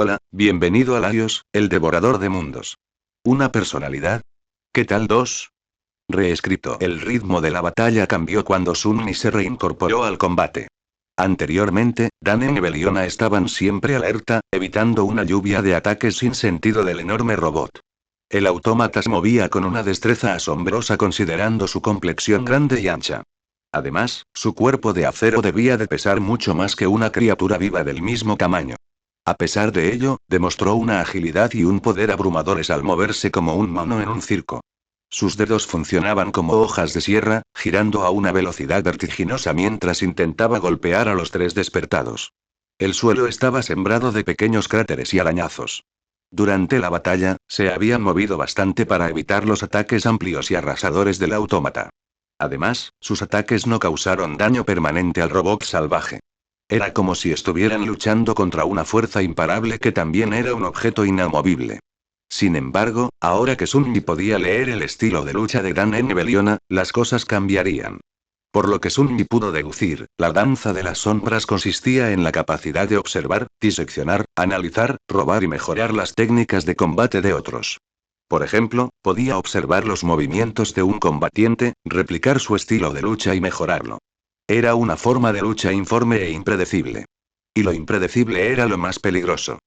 Hola, bienvenido a Laios, el devorador de mundos. ¿Una personalidad? ¿Qué tal dos? Reescrito. El ritmo de la batalla cambió cuando Sunmi se reincorporó al combate. Anteriormente, Danen y Beliona estaban siempre alerta, evitando una lluvia de ataques sin sentido del enorme robot. El autómata se movía con una destreza asombrosa considerando su complexión grande y ancha. Además, su cuerpo de acero debía de pesar mucho más que una criatura viva del mismo tamaño. A pesar de ello, demostró una agilidad y un poder abrumadores al moverse como un mono en un circo. Sus dedos funcionaban como hojas de sierra, girando a una velocidad vertiginosa mientras intentaba golpear a los tres despertados. El suelo estaba sembrado de pequeños cráteres y arañazos. Durante la batalla, se habían movido bastante para evitar los ataques amplios y arrasadores del autómata. Además, sus ataques no causaron daño permanente al robot salvaje. Era como si estuvieran luchando contra una fuerza imparable que también era un objeto inamovible. Sin embargo, ahora que Sunmi podía leer el estilo de lucha de Danen y Beliona, las cosas cambiarían. Por lo que Sunmi pudo deducir, la danza de las sombras consistía en la capacidad de observar, diseccionar, analizar, robar y mejorar las técnicas de combate de otros. Por ejemplo, podía observar los movimientos de un combatiente, replicar su estilo de lucha y mejorarlo. Era una forma de lucha informe e impredecible. Y lo impredecible era lo más peligroso.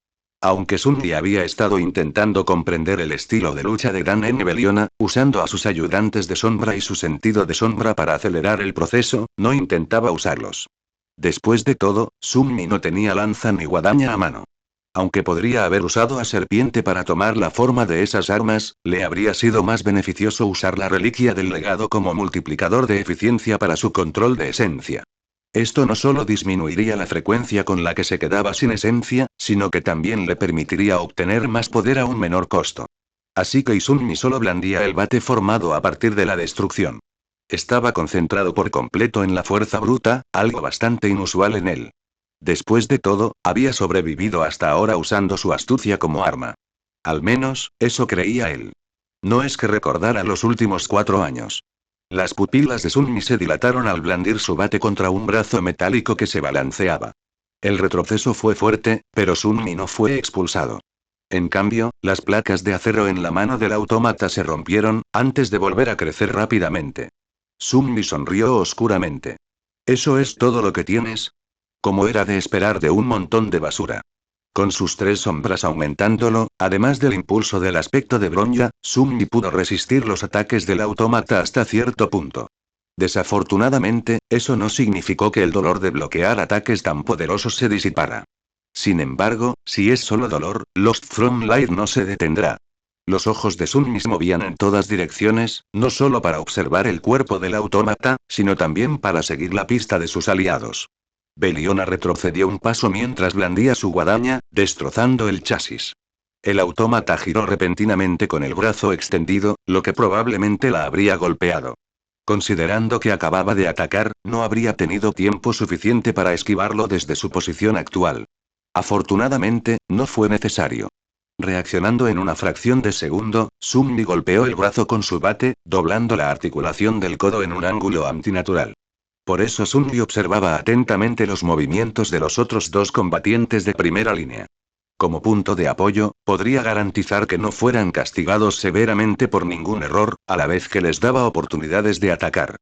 Aunque Sunny había estado intentando comprender el estilo de lucha de Danen y Beliona, usando a sus ayudantes de sombra y su sentido de sombra para acelerar el proceso, no intentaba usarlos. Después de todo, Sunny no tenía lanza ni guadaña a mano. Aunque podría haber usado a Serpiente para tomar la forma de esas armas, le habría sido más beneficioso usar la reliquia del legado como multiplicador de eficiencia para su control de esencia. Esto no solo disminuiría la frecuencia con la que se quedaba sin esencia, sino que también le permitiría obtener más poder a un menor costo. Así que Izumi solo blandía el bate formado a partir de la destrucción. Estaba concentrado por completo en la fuerza bruta, algo bastante inusual en él. Después de todo, había sobrevivido hasta ahora usando su astucia como arma. Al menos, eso creía él. No es que recordara los últimos 4 años. Las pupilas de Sunmi se dilataron al blandir su bate contra un brazo metálico que se balanceaba. El retroceso fue fuerte, pero Sunmi no fue expulsado. En cambio, las placas de acero en la mano del autómata se rompieron, antes de volver a crecer rápidamente. Sunmi sonrió oscuramente. ¿Eso es todo lo que tienes? Como era de esperar de un montón de basura. Con sus tres sombras aumentándolo, además del impulso del aspecto de Bronya, Sunmi pudo resistir los ataques del autómata hasta cierto punto. Desafortunadamente, eso no significó que el dolor de bloquear ataques tan poderosos se disipara. Sin embargo, si es solo dolor, Lost from Light no se detendrá. Los ojos de Sunmi se movían en todas direcciones, no solo para observar el cuerpo del autómata, sino también para seguir la pista de sus aliados. Beliona retrocedió un paso mientras blandía su guadaña, destrozando el chasis. El autómata giró repentinamente con el brazo extendido, lo que probablemente la habría golpeado. Considerando que acababa de atacar, no habría tenido tiempo suficiente para esquivarlo desde su posición actual. Afortunadamente, no fue necesario. Reaccionando en una fracción de segundo, Sunmi golpeó el brazo con su bate, doblando la articulación del codo en un ángulo antinatural. Por eso Sunmi observaba atentamente los movimientos de los otros dos combatientes de primera línea. Como punto de apoyo, podría garantizar que no fueran castigados severamente por ningún error, a la vez que les daba oportunidades de atacar.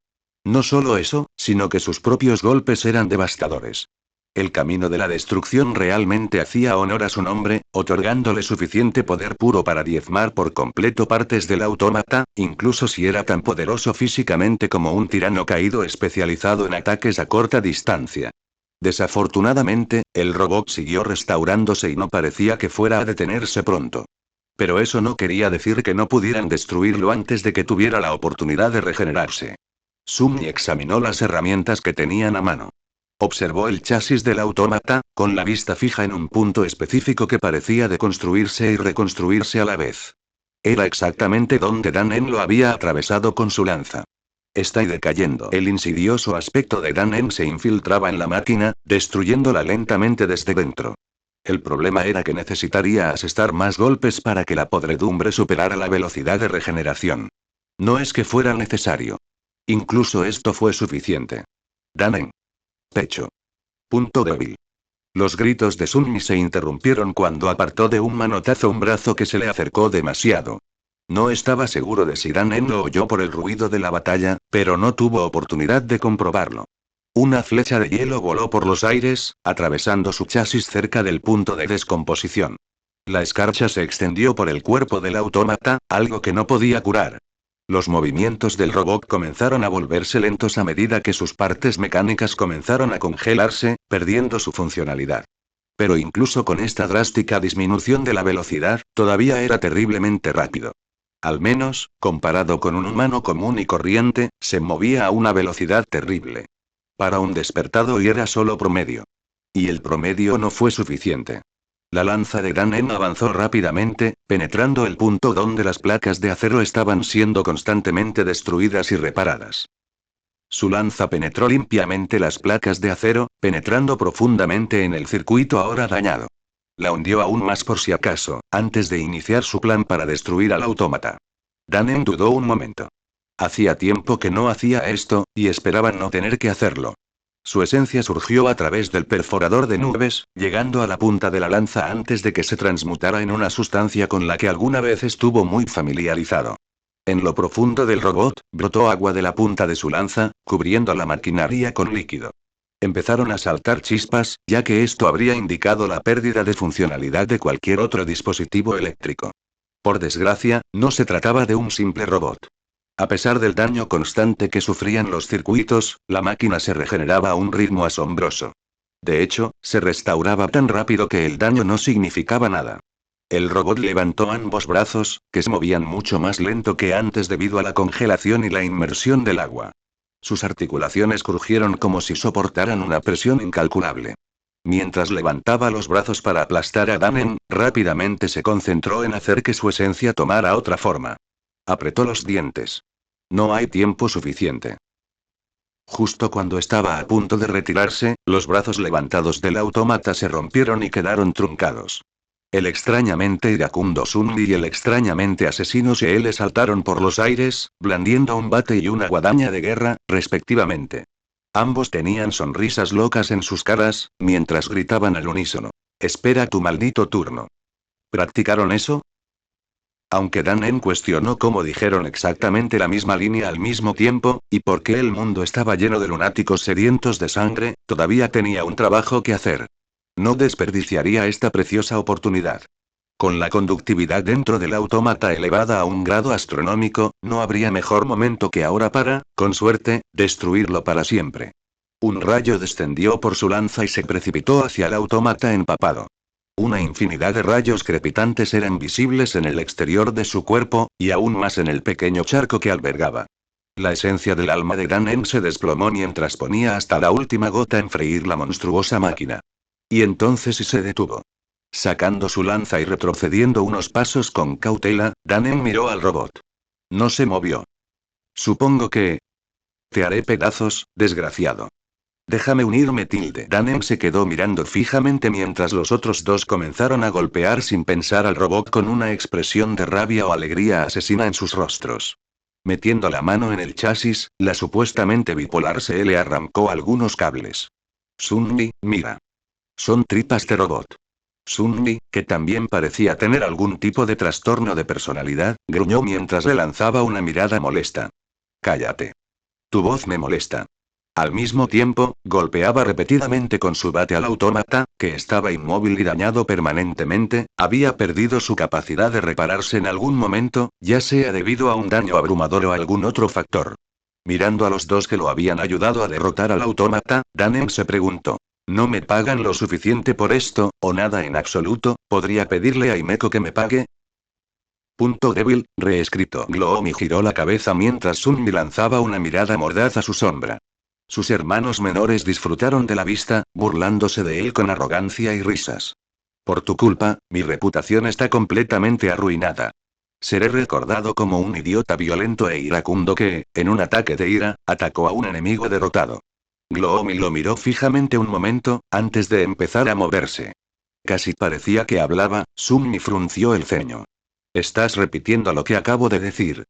No solo eso, sino que sus propios golpes eran devastadores. El camino de la destrucción realmente hacía honor a su nombre, otorgándole suficiente poder puro para diezmar por completo partes del autómata, incluso si era tan poderoso físicamente como un tirano caído especializado en ataques a corta distancia. Desafortunadamente, el robot siguió restaurándose y no parecía que fuera a detenerse pronto. Pero eso no quería decir que no pudieran destruirlo antes de que tuviera la oportunidad de regenerarse. Sunmi examinó las herramientas que tenían a mano. Observó el chasis del autómata, con la vista fija en un punto específico que parecía deconstruirse y reconstruirse a la vez. Era exactamente donde Danen lo había atravesado con su lanza. Está decayendo. El insidioso aspecto de Danen se infiltraba en la máquina, destruyéndola lentamente desde dentro. El problema era que necesitaría asestar más golpes para que la podredumbre superara la velocidad de regeneración. No es que fuera necesario. Incluso esto fue suficiente. Danen. Pecho. Punto débil. Los gritos de Sunmi se interrumpieron cuando apartó de un manotazo un brazo que se le acercó demasiado. No estaba seguro de si Dan-en lo oyó por el ruido de la batalla, pero no tuvo oportunidad de comprobarlo. Una flecha de hielo voló por los aires, atravesando su chasis cerca del punto de descomposición. La escarcha se extendió por el cuerpo del autómata, algo que no podía curar. Los movimientos del robot comenzaron a volverse lentos a medida que sus partes mecánicas comenzaron a congelarse, perdiendo su funcionalidad. Pero incluso con esta drástica disminución de la velocidad, todavía era terriblemente rápido. Al menos, comparado con un humano común y corriente, se movía a una velocidad terrible. Para un despertado y era solo promedio. Y el promedio no fue suficiente. La lanza de Dan-en avanzó rápidamente, penetrando el punto donde las placas de acero estaban siendo constantemente destruidas y reparadas. Su lanza penetró limpiamente las placas de acero, penetrando profundamente en el circuito ahora dañado. La hundió aún más por si acaso, antes de iniciar su plan para destruir al autómata. Dan-en dudó un momento. Hacía tiempo que no hacía esto, y esperaba no tener que hacerlo. Su esencia surgió a través del perforador de nubes, llegando a la punta de la lanza antes de que se transmutara en una sustancia con la que alguna vez estuvo muy familiarizado. En lo profundo del robot, brotó agua de la punta de su lanza, cubriendo la maquinaria con líquido. Empezaron a saltar chispas, ya que esto habría indicado la pérdida de funcionalidad de cualquier otro dispositivo eléctrico. Por desgracia, no se trataba de un simple robot. A pesar del daño constante que sufrían los circuitos, la máquina se regeneraba a un ritmo asombroso. De hecho, se restauraba tan rápido que el daño no significaba nada. El robot levantó ambos brazos, que se movían mucho más lento que antes debido a la congelación y la inmersión del agua. Sus articulaciones crujieron como si soportaran una presión incalculable. Mientras levantaba los brazos para aplastar a Dan-en, rápidamente se concentró en hacer que su esencia tomara otra forma. Apretó los dientes. No hay tiempo suficiente. Justo cuando estaba a punto de retirarse, los brazos levantados del autómata se rompieron y quedaron truncados. El extrañamente iracundo Sunmi y el extrañamente asesino Sheel saltaron por los aires, blandiendo un bate y una guadaña de guerra, respectivamente. Ambos tenían sonrisas locas en sus caras, mientras gritaban al unísono. «Espera tu maldito turno». ¿Practicaron eso? Aunque Dan-en cuestionó cómo dijeron exactamente la misma línea al mismo tiempo, y por qué el mundo estaba lleno de lunáticos sedientos de sangre, todavía tenía un trabajo que hacer. No desperdiciaría esta preciosa oportunidad. Con la conductividad dentro del autómata elevada a un grado astronómico, no habría mejor momento que ahora para, con suerte, destruirlo para siempre. Un rayo descendió por su lanza y se precipitó hacia el autómata empapado. Una infinidad de rayos crepitantes eran visibles en el exterior de su cuerpo, y aún más en el pequeño charco que albergaba. La esencia del alma de Dan-en se desplomó mientras ponía hasta la última gota en freír la monstruosa máquina. Y entonces se detuvo. Sacando su lanza y retrocediendo unos pasos con cautela, Dan-en miró al robot. No se movió. Supongo que... Te haré pedazos, desgraciado. Déjame unirme. Dan-en se quedó mirando fijamente mientras los otros dos comenzaron a golpear sin pensar al robot con una expresión de rabia o alegría asesina en sus rostros. Metiendo la mano en el chasis, la supuestamente bipolar se le arrancó algunos cables. Sunmi, mira. Son tripas de robot. Sunmi, que también parecía tener algún tipo de trastorno de personalidad, gruñó mientras le lanzaba una mirada molesta. Cállate. Tu voz me molesta. Al mismo tiempo, golpeaba repetidamente con su bate al autómata, que estaba inmóvil y dañado permanentemente, había perdido su capacidad de repararse en algún momento, ya sea debido a un daño abrumador o algún otro factor. Mirando a los dos que lo habían ayudado a derrotar al autómata, Dan-en se preguntó. ¿No me pagan lo suficiente por esto, o nada en absoluto? ¿Podría pedirle a Himeko que me pague? Punto débil, reescrito. Gloomy giró la cabeza mientras Sunmi lanzaba una mirada mordaz a su sombra. Sus hermanos menores disfrutaron de la vista, burlándose de él con arrogancia y risas. Por tu culpa, mi reputación está completamente arruinada. Seré recordado como un idiota violento e iracundo que, en un ataque de ira, atacó a un enemigo derrotado. Gloomy lo miró fijamente un momento, antes de empezar a moverse. Casi parecía que hablaba, Sunmi frunció el ceño. Estás repitiendo lo que acabo de decir.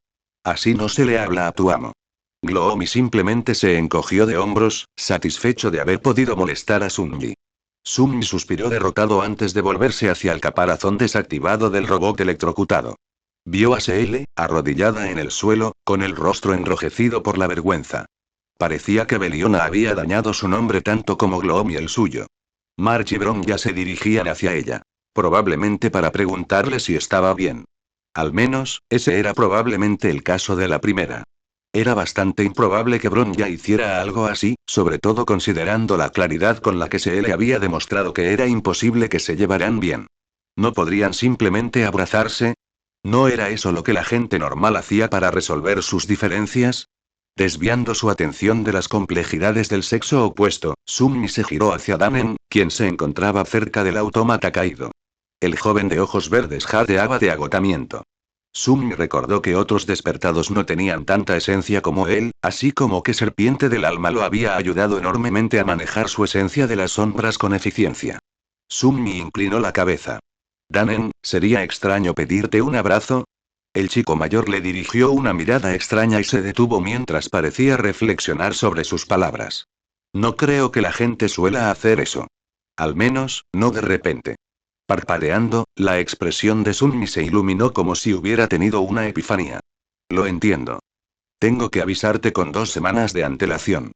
Así no se le habla a tu amo. Gloomy simplemente se encogió de hombros, satisfecho de haber podido molestar a Sunmi. Summi suspiró derrotado antes de volverse hacia el caparazón desactivado del robot electrocutado. Vio a Seele, arrodillada en el suelo, con el rostro enrojecido por la vergüenza. Parecía que Beliona había dañado su nombre tanto como Gloom y el suyo. March y Bron ya se dirigían hacia ella. Probablemente para preguntarle si estaba bien. Al menos, ese era probablemente el caso de la primera. Era bastante improbable que Bron ya hiciera algo así, sobre todo considerando la claridad con la que se le había demostrado que era imposible que se llevaran bien. ¿No podrían simplemente abrazarse? ¿No era eso lo que la gente normal hacía para resolver sus diferencias? Desviando su atención de las complejidades del sexo opuesto, Summi se giró hacia Danen, quien se encontraba cerca del autómata caído. El joven de ojos verdes jadeaba de agotamiento. Summi recordó que otros despertados no tenían tanta esencia como él, así como que Serpiente del Alma lo había ayudado enormemente a manejar su esencia de las sombras con eficiencia. Summi inclinó la cabeza. Danen, ¿sería extraño pedirte un abrazo? El chico mayor le dirigió una mirada extraña y se detuvo mientras parecía reflexionar sobre sus palabras. No creo que la gente suela hacer eso. Al menos, no de repente. Parpadeando, la expresión de Sunmi se iluminó como si hubiera tenido una epifanía. Lo entiendo. Tengo que avisarte con 2 semanas de antelación.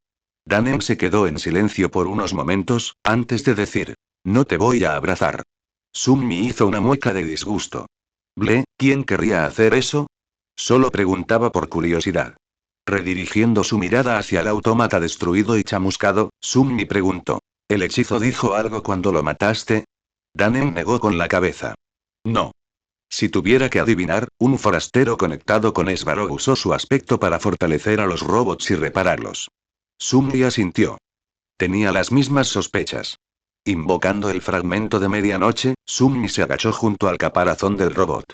Danen se quedó en silencio por unos momentos, antes de decir, no te voy a abrazar. Sunmi hizo una mueca de disgusto. ¿Quién querría hacer eso? Solo preguntaba por curiosidad. Redirigiendo su mirada hacia el autómata destruido y chamuscado, Sunmi preguntó. ¿El hechizo dijo algo cuando lo mataste? Danen negó con la cabeza. No. Si tuviera que adivinar, un forastero conectado con Esbarog usó su aspecto para fortalecer a los robots y repararlos. Sunmi asintió. Tenía las mismas sospechas. Invocando el fragmento de medianoche, Sunmi se agachó junto al caparazón del robot.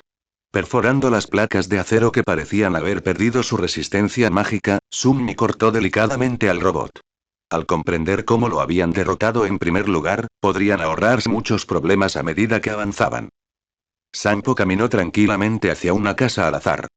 Perforando las placas de acero que parecían haber perdido su resistencia mágica, Sunmi cortó delicadamente al robot. Al comprender cómo lo habían derrotado en primer lugar, podrían ahorrarse muchos problemas a medida que avanzaban. Sampo caminó tranquilamente hacia una casa al azar.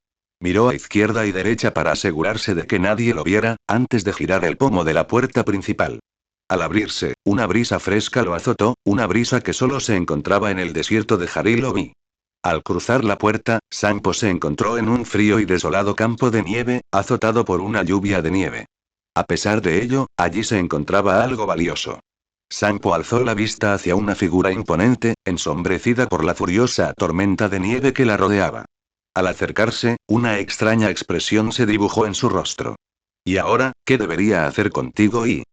Miró a izquierda y derecha para asegurarse de que nadie lo viera, antes de girar el pomo de la puerta principal. Al abrirse, una brisa fresca lo azotó, una brisa que solo se encontraba en el desierto de Harilobi. Al cruzar la puerta, Sampo se encontró en un frío y desolado campo de nieve, azotado por una lluvia de nieve. A pesar de ello, allí se encontraba algo valioso. Sampo alzó la vista hacia una figura imponente, ensombrecida por la furiosa tormenta de nieve que la rodeaba. Al acercarse, una extraña expresión se dibujó en su rostro. ¿Y ahora, qué debería hacer contigo y...?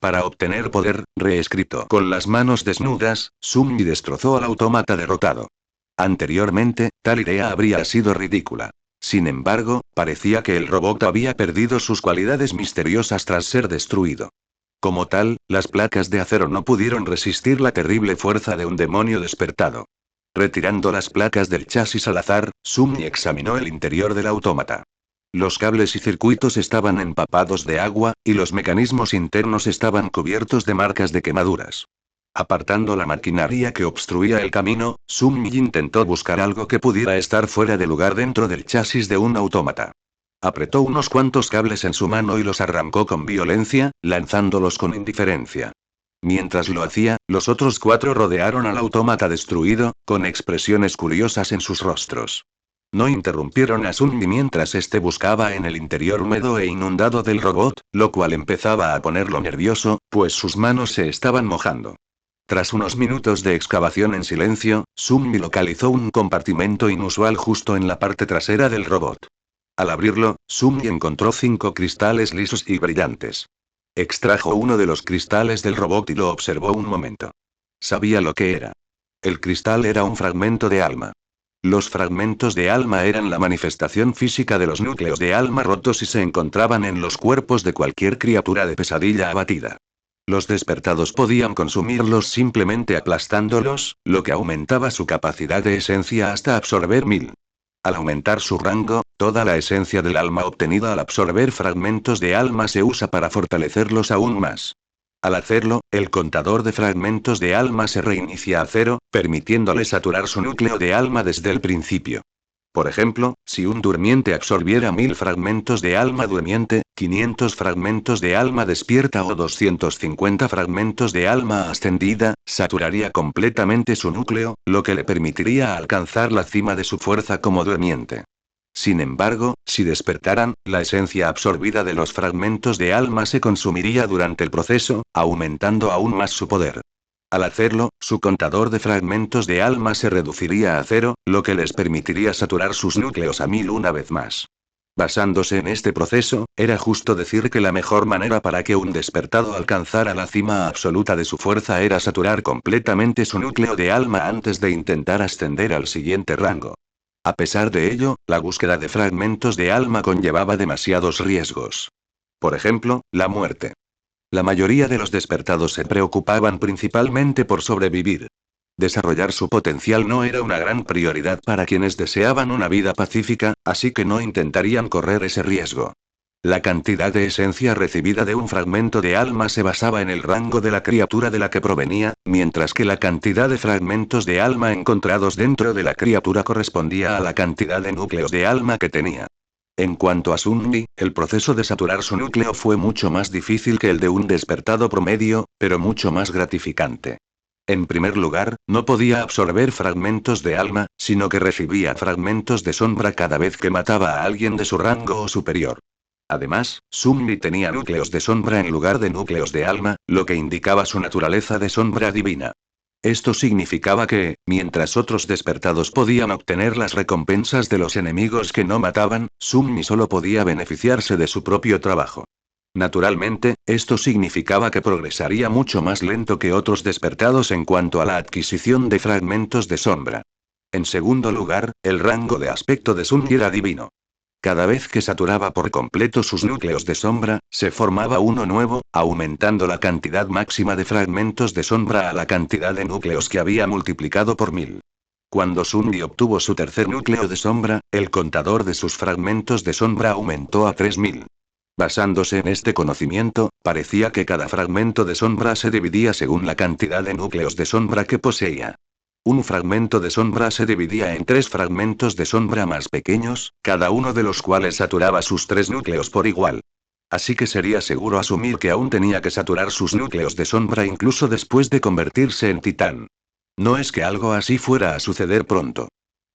Para obtener poder, reescrito con las manos desnudas, Sunmi destrozó al autómata derrotado. Anteriormente, tal idea habría sido ridícula. Sin embargo, parecía que el robot había perdido sus cualidades misteriosas tras ser destruido. Como tal, las placas de acero no pudieron resistir la terrible fuerza de un demonio despertado. Retirando las placas del chasis al azar, Sunmi examinó el interior del autómata. Los cables y circuitos estaban empapados de agua, y los mecanismos internos estaban cubiertos de marcas de quemaduras. Apartando la maquinaria que obstruía el camino, Sunmi intentó buscar algo que pudiera estar fuera de lugar dentro del chasis de un autómata. Apretó unos cuantos cables en su mano y los arrancó con violencia, lanzándolos con indiferencia. Mientras lo hacía, los otros 4 rodearon al autómata destruido, con expresiones curiosas en sus rostros. No interrumpieron a Sunmi mientras este buscaba en el interior húmedo e inundado del robot, lo cual empezaba a ponerlo nervioso, pues sus manos se estaban mojando. Tras unos minutos de excavación en silencio, Sunmi localizó un compartimento inusual justo en la parte trasera del robot. Al abrirlo, Sunmi encontró 5 cristales lisos y brillantes. Extrajo uno de los cristales del robot y lo observó un momento. Sabía lo que era. El cristal era un fragmento de alma. Los fragmentos de alma eran la manifestación física de los núcleos de alma rotos y se encontraban en los cuerpos de cualquier criatura de pesadilla abatida. Los despertados podían consumirlos simplemente aplastándolos, lo que aumentaba su capacidad de esencia hasta absorber 1000. Al aumentar su rango, toda la esencia del alma obtenida al absorber fragmentos de alma se usa para fortalecerlos aún más. Al hacerlo, el contador de fragmentos de alma se reinicia a 0, permitiéndole saturar su núcleo de alma desde el principio. Por ejemplo, si un durmiente absorbiera 1000 fragmentos de alma durmiente, 500 fragmentos de alma despierta o 250 fragmentos de alma ascendida, saturaría completamente su núcleo, lo que le permitiría alcanzar la cima de su fuerza como durmiente. Sin embargo, si despertaran, la esencia absorbida de los fragmentos de alma se consumiría durante el proceso, aumentando aún más su poder. Al hacerlo, su contador de fragmentos de alma se reduciría a cero, lo que les permitiría saturar sus núcleos a 1000 una vez más. Basándose en este proceso, era justo decir que la mejor manera para que un despertado alcanzara la cima absoluta de su fuerza era saturar completamente su núcleo de alma antes de intentar ascender al siguiente rango. A pesar de ello, la búsqueda de fragmentos de alma conllevaba demasiados riesgos. Por ejemplo, la muerte. La mayoría de los despertados se preocupaban principalmente por sobrevivir. Desarrollar su potencial no era una gran prioridad para quienes deseaban una vida pacífica, así que no intentarían correr ese riesgo. La cantidad de esencia recibida de un fragmento de alma se basaba en el rango de la criatura de la que provenía, mientras que la cantidad de fragmentos de alma encontrados dentro de la criatura correspondía a la cantidad de núcleos de alma que tenía. En cuanto a Sunmi, el proceso de saturar su núcleo fue mucho más difícil que el de un despertado promedio, pero mucho más gratificante. En primer lugar, no podía absorber fragmentos de alma, sino que recibía fragmentos de sombra cada vez que mataba a alguien de su rango o superior. Además, Sunmi tenía núcleos de sombra en lugar de núcleos de alma, lo que indicaba su naturaleza de sombra divina. Esto significaba que, mientras otros despertados podían obtener las recompensas de los enemigos que no mataban, Sunmi solo podía beneficiarse de su propio trabajo. Naturalmente, esto significaba que progresaría mucho más lento que otros despertados en cuanto a la adquisición de fragmentos de sombra. En segundo lugar, el rango de aspecto de Sunmi era divino. Cada vez que saturaba por completo sus núcleos de sombra, se formaba uno nuevo, aumentando la cantidad máxima de fragmentos de sombra a la cantidad de núcleos que había multiplicado por 1000. Cuando Sunmi obtuvo su tercer núcleo de sombra, el contador de sus fragmentos de sombra aumentó a 3000. Basándose en este conocimiento, parecía que cada fragmento de sombra se dividía según la cantidad de núcleos de sombra que poseía. Un fragmento de sombra se dividía en 3 fragmentos de sombra más pequeños, cada uno de los cuales saturaba sus 3 núcleos por igual. Así que sería seguro asumir que aún tenía que saturar sus núcleos de sombra incluso después de convertirse en titán. No es que algo así fuera a suceder pronto.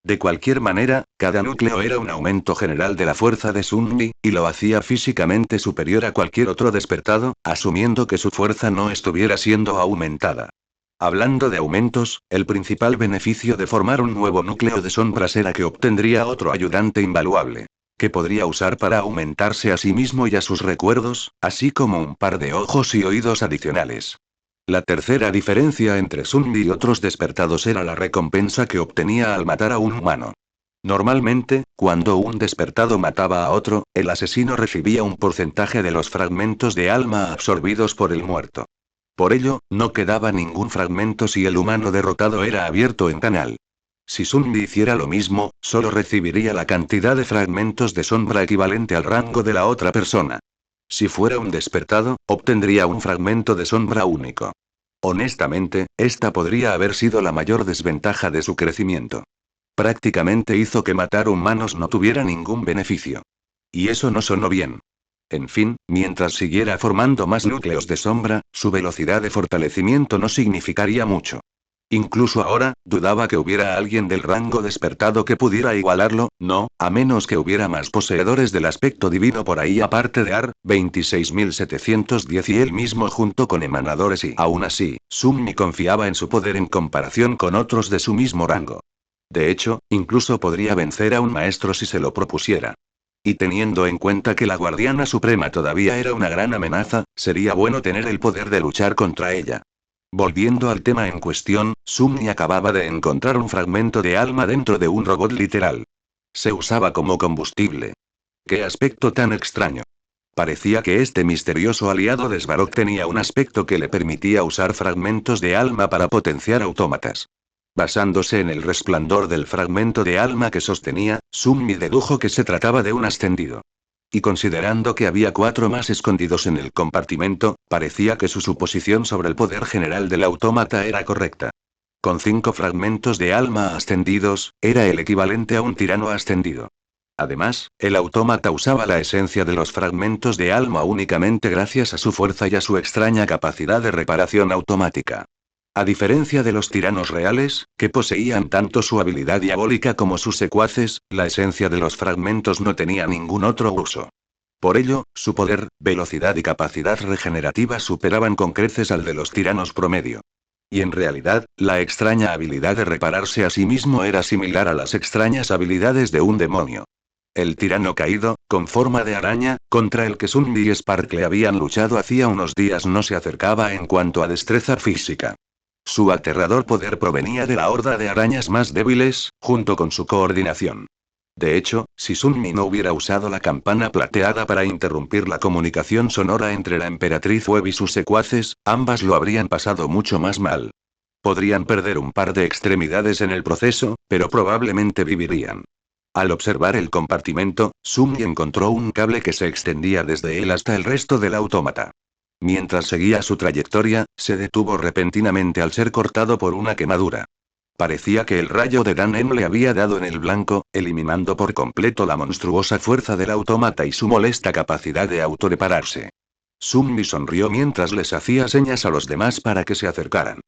De cualquier manera, cada núcleo era un aumento general de la fuerza de Sunmi, y lo hacía físicamente superior a cualquier otro despertado, asumiendo que su fuerza no estuviera siendo aumentada. Hablando de aumentos, el principal beneficio de formar un nuevo núcleo de sombras era que obtendría otro ayudante invaluable, que podría usar para aumentarse a sí mismo y a sus recuerdos, así como un par de ojos y oídos adicionales. La tercera diferencia entre Sunmi y otros despertados era la recompensa que obtenía al matar a un humano. Normalmente, cuando un despertado mataba a otro, el asesino recibía un porcentaje de los fragmentos de alma absorbidos por el muerto. Por ello, no quedaba ningún fragmento si el humano derrotado era abierto en canal. Si Sunmi hiciera lo mismo, solo recibiría la cantidad de fragmentos de sombra equivalente al rango de la otra persona. Si fuera un despertado, obtendría un fragmento de sombra único. Honestamente, esta podría haber sido la mayor desventaja de su crecimiento. Prácticamente hizo que matar humanos no tuviera ningún beneficio. Y eso no sonó bien. En fin, mientras siguiera formando más núcleos de sombra, su velocidad de fortalecimiento no significaría mucho. Incluso ahora, dudaba que hubiera alguien del rango despertado que pudiera igualarlo, no, a menos que hubiera más poseedores del aspecto divino por ahí aparte de Ar, 26.710 y él mismo junto con emanadores y aún así, Sunmi confiaba en su poder en comparación con otros de su mismo rango. De hecho, incluso podría vencer a un maestro si se lo propusiera. Y teniendo en cuenta que la Guardiana Suprema todavía era una gran amenaza, sería bueno tener el poder de luchar contra ella. Volviendo al tema en cuestión, Sunmi acababa de encontrar un fragmento de alma dentro de un robot literal. Se usaba como combustible. ¡Qué aspecto tan extraño! Parecía que este misterioso aliado de Svarog tenía un aspecto que le permitía usar fragmentos de alma para potenciar autómatas. Basándose en el resplandor del fragmento de alma que sostenía, Sunmi dedujo que se trataba de un ascendido. Y considerando que había 4 más escondidos en el compartimento, parecía que su suposición sobre el poder general del autómata era correcta. Con 5 fragmentos de alma ascendidos, era el equivalente a un tirano ascendido. Además, el autómata usaba la esencia de los fragmentos de alma únicamente gracias a su fuerza y a su extraña capacidad de reparación automática. A diferencia de los tiranos reales, que poseían tanto su habilidad diabólica como sus secuaces, la esencia de los fragmentos no tenía ningún otro uso. Por ello, su poder, velocidad y capacidad regenerativa superaban con creces al de los tiranos promedio. Y en realidad, la extraña habilidad de repararse a sí mismo era similar a las extrañas habilidades de un demonio. El tirano caído, con forma de araña, contra el que Sunny y Sparkle habían luchado hacía unos días no se acercaba en cuanto a destreza física. Su aterrador poder provenía de la horda de arañas más débiles, junto con su coordinación. De hecho, si Sunmi no hubiera usado la campana plateada para interrumpir la comunicación sonora entre la emperatriz Web y sus secuaces, ambas lo habrían pasado mucho más mal. Podrían perder un par de extremidades en el proceso, pero probablemente vivirían. Al observar el compartimento, Sunmi encontró un cable que se extendía desde él hasta el resto del autómata. Mientras seguía su trayectoria, se detuvo repentinamente al ser cortado por una quemadura. Parecía que el rayo de Danen le había dado en el blanco, eliminando por completo la monstruosa fuerza del autómata y su molesta capacidad de autorepararse. Sunmi sonrió mientras les hacía señas a los demás para que se acercaran.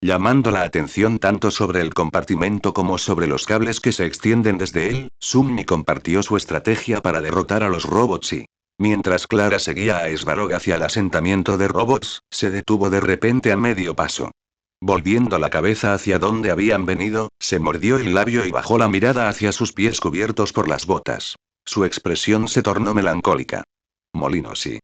Llamando la atención tanto sobre el compartimento como sobre los cables que se extienden desde él, Sunmi compartió su estrategia para derrotar a los robots y, mientras Clara seguía a Svarog hacia el asentamiento de robots, se detuvo de repente a medio paso. Volviendo la cabeza hacia donde habían venido, se mordió el labio y bajó la mirada hacia sus pies cubiertos por las botas. Su expresión se tornó melancólica. Molino sí.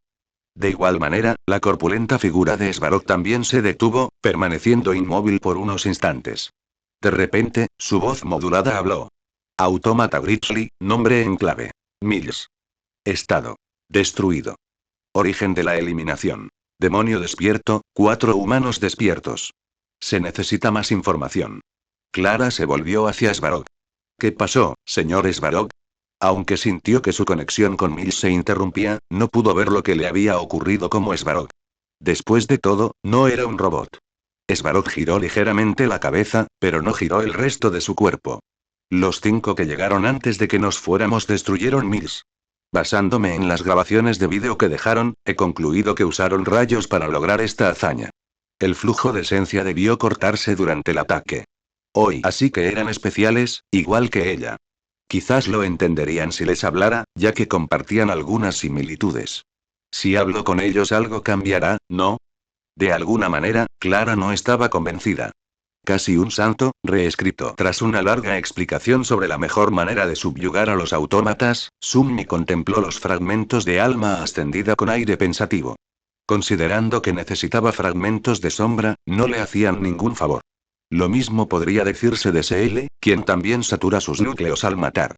De igual manera, la corpulenta figura de Svarog también se detuvo, permaneciendo inmóvil por unos instantes. De repente, su voz modulada habló. Autómata Grizzly, nombre en clave. Mills. Estado. Destruido. Origen de la eliminación. Demonio despierto, 4 humanos despiertos. Se necesita más información. Clara se volvió hacia Svarog. ¿Qué pasó, señor Svarog? Aunque sintió que su conexión con Mills se interrumpía, no pudo ver lo que le había ocurrido como Svarog. Después de todo, no era un robot. Svarog giró ligeramente la cabeza, pero no giró el resto de su cuerpo. Los 5 que llegaron antes de que nos fuéramos destruyeron Mills. Basándome en las grabaciones de vídeo que dejaron, he concluido que usaron rayos para lograr esta hazaña. El flujo de esencia debió cortarse durante el ataque. Hoy, así que eran especiales, igual que ella. Quizás lo entenderían si les hablara, ya que compartían algunas similitudes. Si hablo con ellos algo cambiará, ¿no? De alguna manera, Clara no estaba convencida. Casi un santo, reescrito. Tras una larga explicación sobre la mejor manera de subyugar a los autómatas, Sunmi contempló los fragmentos de alma ascendida con aire pensativo. Considerando que necesitaba fragmentos de sombra, no le hacían ningún favor. Lo mismo podría decirse de SL, quien también satura sus núcleos al matar.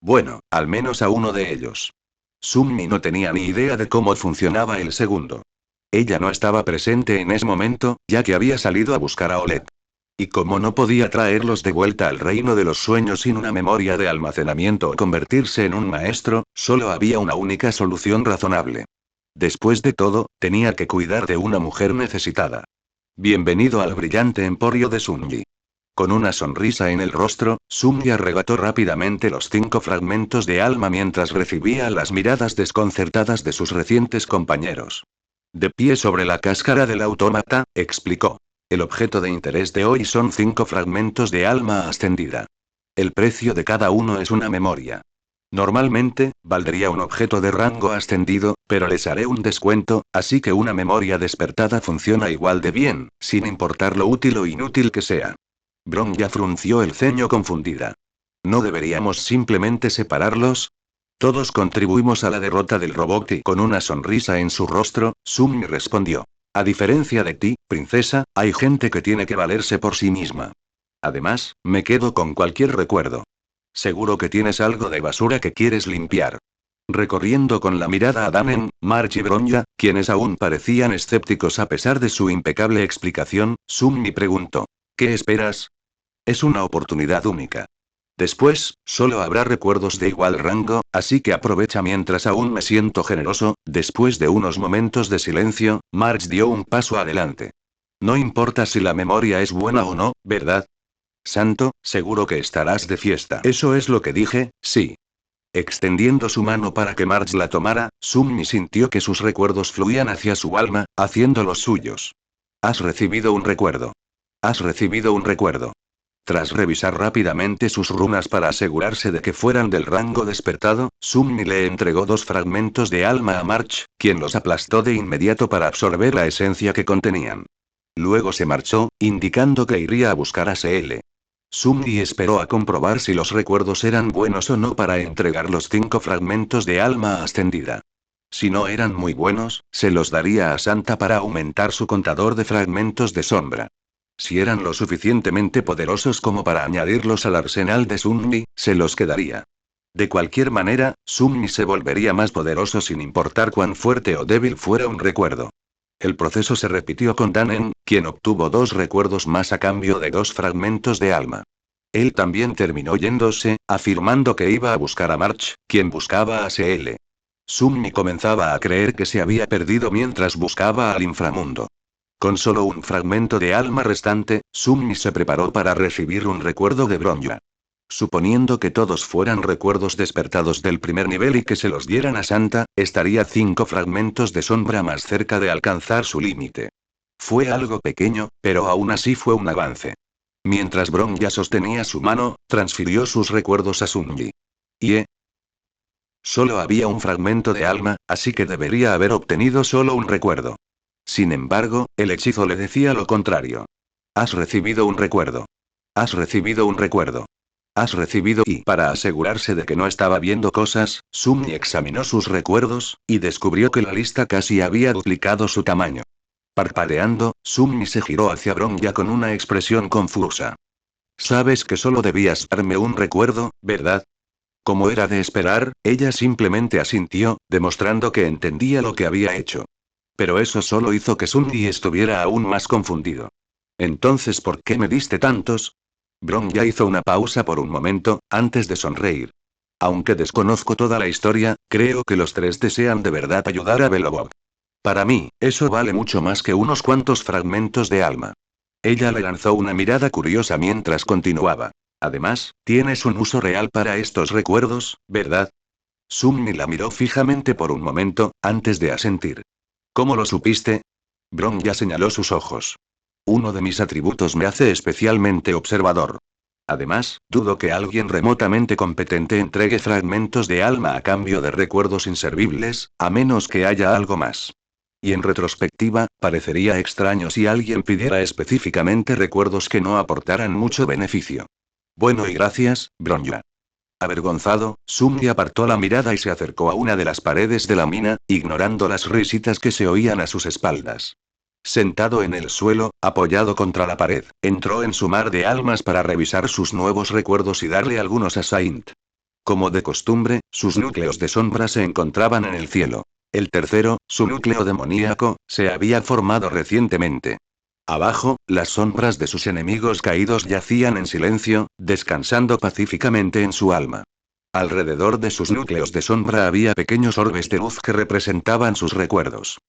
Bueno, al menos a uno de ellos. Sunmi no tenía ni idea de cómo funcionaba el segundo. Ella no estaba presente en ese momento, ya que había salido a buscar a Olet. Y como no podía traerlos de vuelta al reino de los sueños sin una memoria de almacenamiento o convertirse en un maestro, solo había una única solución razonable. Después de todo, tenía que cuidar de una mujer necesitada. Bienvenido al brillante emporio de Sunmi. Con una sonrisa en el rostro, Sunmi arrebató rápidamente los 5 fragmentos de alma mientras recibía las miradas desconcertadas de sus recientes compañeros. De pie sobre la cáscara del autómata, explicó. El objeto de interés de hoy son 5 fragmentos de alma ascendida. El precio de cada uno es una memoria. Normalmente, valdría un objeto de rango ascendido, pero les haré un descuento, así que una memoria despertada funciona igual de bien, sin importar lo útil o inútil que sea. Bronya frunció el ceño confundida. ¿No deberíamos simplemente separarlos? Todos contribuimos a la derrota del robot y con una sonrisa en su rostro, Sunmi respondió. A diferencia de ti, princesa, hay gente que tiene que valerse por sí misma. Además, me quedo con cualquier recuerdo. Seguro que tienes algo de basura que quieres limpiar. Recorriendo con la mirada a Danen, Marge y Bronya, quienes aún parecían escépticos a pesar de su impecable explicación, Sunmi preguntó. ¿Qué esperas? Es una oportunidad única. Después, solo habrá recuerdos de igual rango, así que aprovecha mientras aún me siento generoso. Después de unos momentos de silencio, Marge dio un paso adelante. No importa si la memoria es buena o no, ¿verdad? Santo, seguro que estarás de fiesta. Eso es lo que dije, sí. Extendiendo su mano para que Marge la tomara, Sunmi sintió que sus recuerdos fluían hacia su alma, haciendo los suyos. Has recibido un recuerdo. Has recibido un recuerdo. Tras revisar rápidamente sus runas para asegurarse de que fueran del rango despertado, Sunmi le entregó 2 fragmentos de alma a Marge, quien los aplastó de inmediato para absorber la esencia que contenían. Luego se marchó, indicando que iría a buscar a Seel. Sunmi esperó a comprobar si los recuerdos eran buenos o no para entregar los 5 fragmentos de alma ascendida. Si no eran muy buenos, se los daría a Santa para aumentar su contador de fragmentos de sombra. Si eran lo suficientemente poderosos como para añadirlos al arsenal de Sunmi, se los quedaría. De cualquier manera, Sunmi se volvería más poderoso sin importar cuán fuerte o débil fuera un recuerdo. El proceso se repitió con Danen, quien obtuvo 2 recuerdos más a cambio de 2 fragmentos de alma. Él también terminó yéndose, afirmando que iba a buscar a March, quien buscaba a Seel. Sunmi comenzaba a creer que se había perdido mientras buscaba al inframundo. Con solo un fragmento de alma restante, Sunmi se preparó para recibir un recuerdo de Bronja. Suponiendo que todos fueran recuerdos despertados del primer nivel y que se los dieran a Santa, estaría 5 fragmentos de sombra más cerca de alcanzar su límite. Fue algo pequeño, pero aún así fue un avance. Mientras Bronja sostenía su mano, transfirió sus recuerdos a Sunmi. Solo había un fragmento de alma, así que debería haber obtenido solo un recuerdo. Sin embargo, el hechizo le decía lo contrario. Has recibido un recuerdo. Has recibido un recuerdo. Has recibido y para asegurarse de que no estaba viendo cosas, Sunmi examinó sus recuerdos, y descubrió que la lista casi había duplicado su tamaño. Parpadeando, Sunmi se giró hacia Bronja con una expresión confusa. Sabes que solo debías darme un recuerdo, ¿verdad? Como era de esperar, ella simplemente asintió, demostrando que entendía lo que había hecho. Pero eso solo hizo que Sunmi estuviera aún más confundido. Entonces, ¿por qué me diste tantos? Bronja hizo una pausa por un momento, antes de sonreír. Aunque desconozco toda la historia, creo que los 3 desean de verdad ayudar a Belobog. Para mí, eso vale mucho más que unos cuantos fragmentos de alma. Ella le lanzó una mirada curiosa mientras continuaba. Además, tienes un uso real para estos recuerdos, ¿verdad? Sunmi la miró fijamente por un momento, antes de asentir. ¿Cómo lo supiste? Bronja señaló sus ojos. Uno de mis atributos me hace especialmente observador. Además, dudo que alguien remotamente competente entregue fragmentos de alma a cambio de recuerdos inservibles, a menos que haya algo más. Y en retrospectiva, parecería extraño si alguien pidiera específicamente recuerdos que no aportaran mucho beneficio. Bueno y gracias, Bronja. Avergonzado, Sunmi apartó la mirada y se acercó a una de las paredes de la mina, ignorando las risitas que se oían a sus espaldas. Sentado en el suelo, apoyado contra la pared, entró en su mar de almas para revisar sus nuevos recuerdos y darle algunos a Saint. Como de costumbre, sus núcleos de sombra se encontraban en el cielo. El tercero, su núcleo demoníaco, se había formado recientemente. Abajo, las sombras de sus enemigos caídos yacían en silencio, descansando pacíficamente en su alma. Alrededor de sus núcleos de sombra había pequeños orbes de luz que representaban sus recuerdos.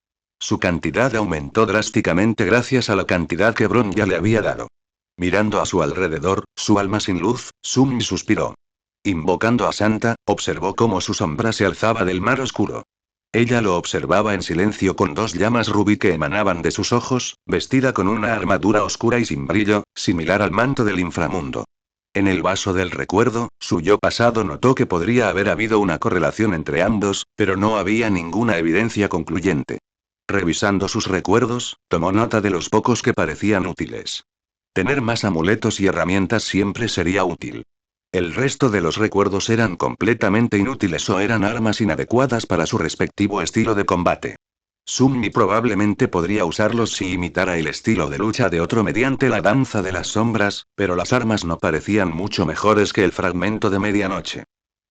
Su cantidad aumentó drásticamente gracias a la cantidad que Bronja le había dado. Mirando a su alrededor, su alma sin luz, Sunmi suspiró. Invocando a Santa, observó cómo su sombra se alzaba del mar oscuro. Ella lo observaba en silencio con 2 llamas rubí que emanaban de sus ojos, vestida con una armadura oscura y sin brillo, similar al manto del inframundo. En el vaso del recuerdo, su yo pasado notó que podría haber habido una correlación entre ambos, pero no había ninguna evidencia concluyente. Revisando sus recuerdos, tomó nota de los pocos que parecían útiles. Tener más amuletos y herramientas siempre sería útil. El resto de los recuerdos eran completamente inútiles o eran armas inadecuadas para su respectivo estilo de combate. Sunmi probablemente podría usarlos si imitara el estilo de lucha de otro mediante la danza de las sombras, pero las armas no parecían mucho mejores que el fragmento de medianoche.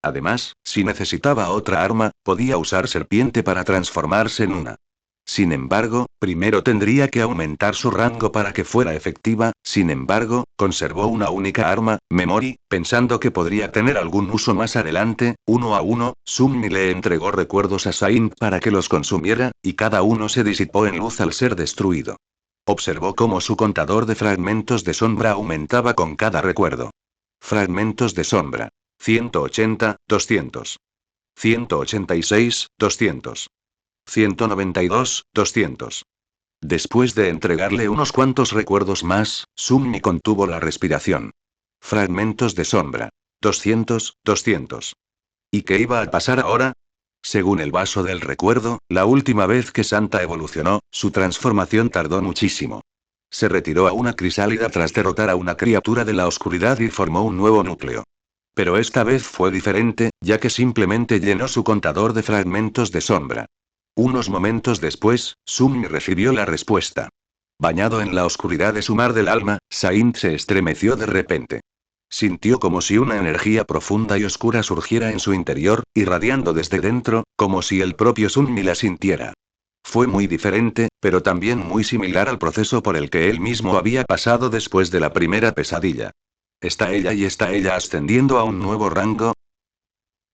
Además, si necesitaba otra arma, podía usar serpiente para transformarse en una. Sin embargo, primero tendría que aumentar su rango para que fuera efectiva. Sin embargo, conservó una única arma, Memory, pensando que podría tener algún uso más adelante. Uno a uno, Sunmi le entregó recuerdos a Saint para que los consumiera, y cada uno se disipó en luz al ser destruido. Observó cómo su contador de fragmentos de sombra aumentaba con cada recuerdo. Fragmentos de sombra. 180, 200. 186, 200. 192, 200. Después de entregarle unos cuantos recuerdos más, Sunmi contuvo la respiración. Fragmentos de sombra. 200, 200. ¿Y qué iba a pasar ahora? Según el vaso del recuerdo, la última vez que Santa evolucionó, su transformación tardó muchísimo. Se retiró a una crisálida tras derrotar a una criatura de la oscuridad y formó un nuevo núcleo. Pero esta vez fue diferente, ya que simplemente llenó su contador de fragmentos de sombra. Unos momentos después, Sunmi recibió la respuesta. Bañado en la oscuridad de su mar del alma, Saint se estremeció de repente. Sintió como si una energía profunda y oscura surgiera en su interior, irradiando desde dentro, como si el propio Sunmi la sintiera. Fue muy diferente, pero también muy similar al proceso por el que él mismo había pasado después de la primera pesadilla. ¿Está ella ascendiendo a un nuevo rango?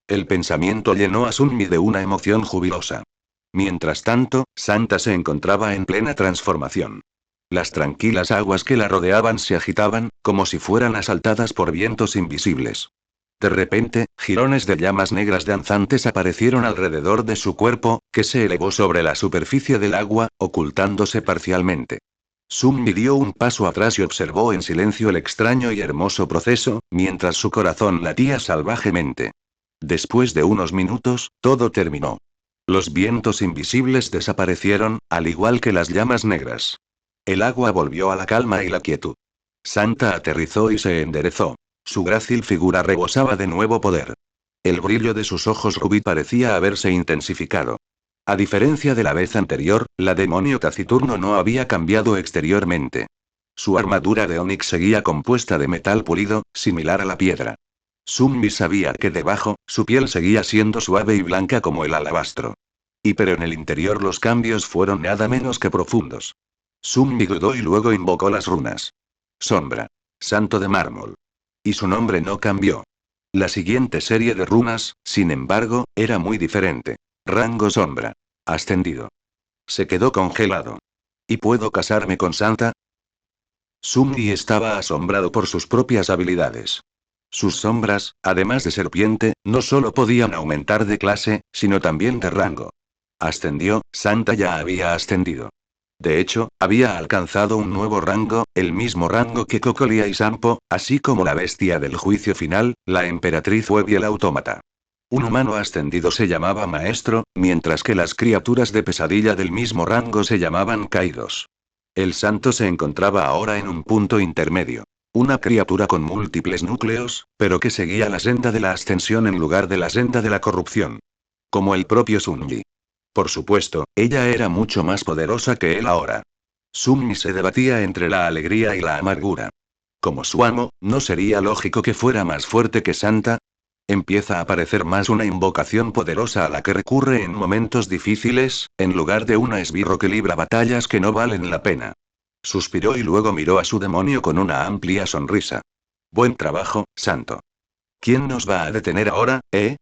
El pensamiento llenó a Sunmi de una emoción jubilosa. Mientras tanto, Santa se encontraba en plena transformación. Las tranquilas aguas que la rodeaban se agitaban, como si fueran asaltadas por vientos invisibles. De repente, jirones de llamas negras danzantes aparecieron alrededor de su cuerpo, que se elevó sobre la superficie del agua, ocultándose parcialmente. Sunmi dio un paso atrás y observó en silencio el extraño y hermoso proceso, mientras su corazón latía salvajemente. Después de unos minutos, todo terminó. Los vientos invisibles desaparecieron, al igual que las llamas negras. El agua volvió a la calma y la quietud. Santa aterrizó y se enderezó. Su grácil figura rebosaba de nuevo poder. El brillo de sus ojos rubí parecía haberse intensificado. A diferencia de la vez anterior, la demonio taciturno no había cambiado exteriormente. Su armadura de onix seguía compuesta de metal pulido, similar a la piedra. Sunmi sabía que debajo, su piel seguía siendo suave y blanca como el alabastro. Pero en el interior los cambios fueron nada menos que profundos. Sunmi dudó y luego invocó las runas. Sombra. Santo de mármol. Y su nombre no cambió. La siguiente serie de runas, sin embargo, era muy diferente. Rango sombra. Ascendido. Se quedó congelado. ¿Y puedo casarme con Santa? Sunmi estaba asombrado por sus propias habilidades. Sus sombras, además de serpiente, no solo podían aumentar de clase, sino también de rango. Ascendió, Santa ya había ascendido. De hecho, había alcanzado un nuevo rango, el mismo rango que Cocolia y Sampo, así como la bestia del juicio final, la emperatriz Web y el autómata. Un humano ascendido se llamaba maestro, mientras que las criaturas de pesadilla del mismo rango se llamaban caídos. El santo se encontraba ahora en un punto intermedio. Una criatura con múltiples núcleos, pero que seguía la senda de la ascensión en lugar de la senda de la corrupción. Como el propio Sunmi. Por supuesto, ella era mucho más poderosa que él ahora. Sunmi se debatía entre la alegría y la amargura. Como su amo, ¿no sería lógico que fuera más fuerte que Santa? Empieza a parecer más una invocación poderosa a la que recurre en momentos difíciles, en lugar de una esbirro que libra batallas que no valen la pena. Suspiró y luego miró a su demonio con una amplia sonrisa. Buen trabajo, Santo. ¿Quién nos va a detener ahora, eh?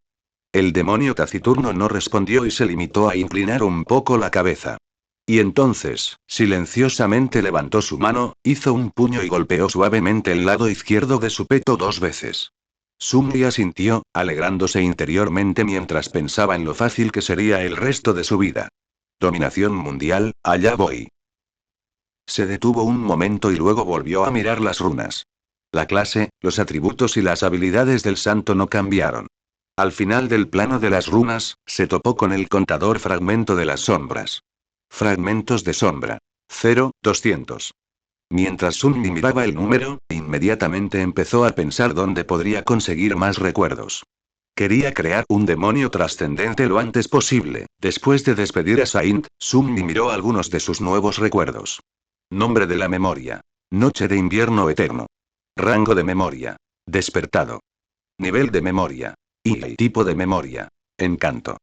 El demonio taciturno no respondió y se limitó a inclinar un poco la cabeza. Y entonces, silenciosamente levantó su mano, hizo un puño y golpeó suavemente el lado izquierdo de su pecho 2 veces. Sunmi asintió, alegrándose interiormente mientras pensaba en lo fácil que sería el resto de su vida. Dominación mundial, allá voy. Se detuvo un momento y luego volvió a mirar las runas. La clase, los atributos y las habilidades del santo no cambiaron. Al final del plano de las runas, se topó con el contador fragmento de las sombras. Fragmentos de sombra. 0, 200. Mientras Sunmi miraba el número, inmediatamente empezó a pensar dónde podría conseguir más recuerdos. Quería crear un demonio trascendente lo antes posible. Después de despedir a Saint, Sunmi miró algunos de sus nuevos recuerdos. Nombre de la memoria. Noche de invierno eterno. Rango de memoria. Despertado. Nivel de memoria. Y tipo de memoria. Encanto.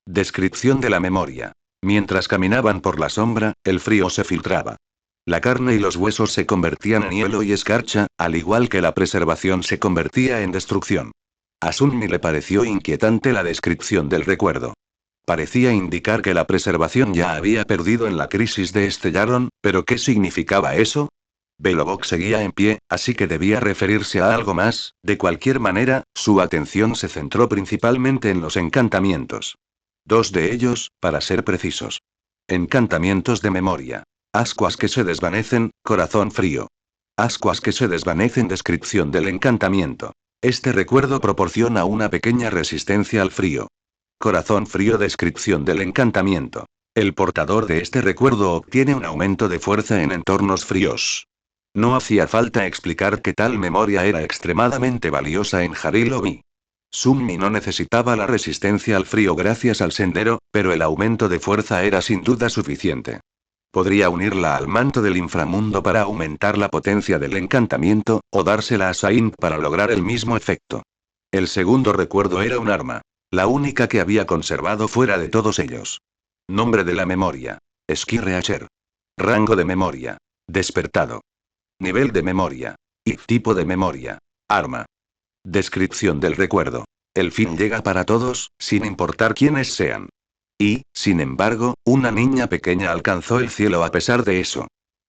Descripción de la memoria. Mientras caminaban por la sombra, el frío se filtraba. La carne y los huesos se convertían en hielo y escarcha, al igual que la preservación se convertía en destrucción. A Sunmi le pareció inquietante la descripción del recuerdo. Parecía indicar que la preservación ya había perdido en la crisis de Estellaron, pero ¿qué significaba eso? Belobog seguía en pie, así que debía referirse a algo más. De cualquier manera, su atención se centró principalmente en los encantamientos. Dos de ellos, para ser precisos. Encantamientos de memoria. Ascuas que se desvanecen, corazón frío. Ascuas que se desvanecen. Descripción del encantamiento. Este recuerdo proporciona una pequeña resistencia al frío. Corazón frío. Descripción del encantamiento. El portador de este recuerdo obtiene un aumento de fuerza en entornos fríos. No hacía falta explicar que tal memoria era extremadamente valiosa en Harilobi. Sunmi no necesitaba la resistencia al frío gracias al sendero, pero el aumento de fuerza era sin duda suficiente. Podría unirla al manto del inframundo para aumentar la potencia del encantamiento, o dársela a Saint para lograr el mismo efecto. El segundo recuerdo era un arma. La única que había conservado fuera de todos ellos. Nombre de la memoria. Skirreacher. Rango de memoria. Despertado. Nivel de memoria. Y tipo de memoria. Arma. Descripción del recuerdo. El fin llega para todos, sin importar quiénes sean. Y, sin embargo, una niña pequeña alcanzó el cielo a pesar de eso.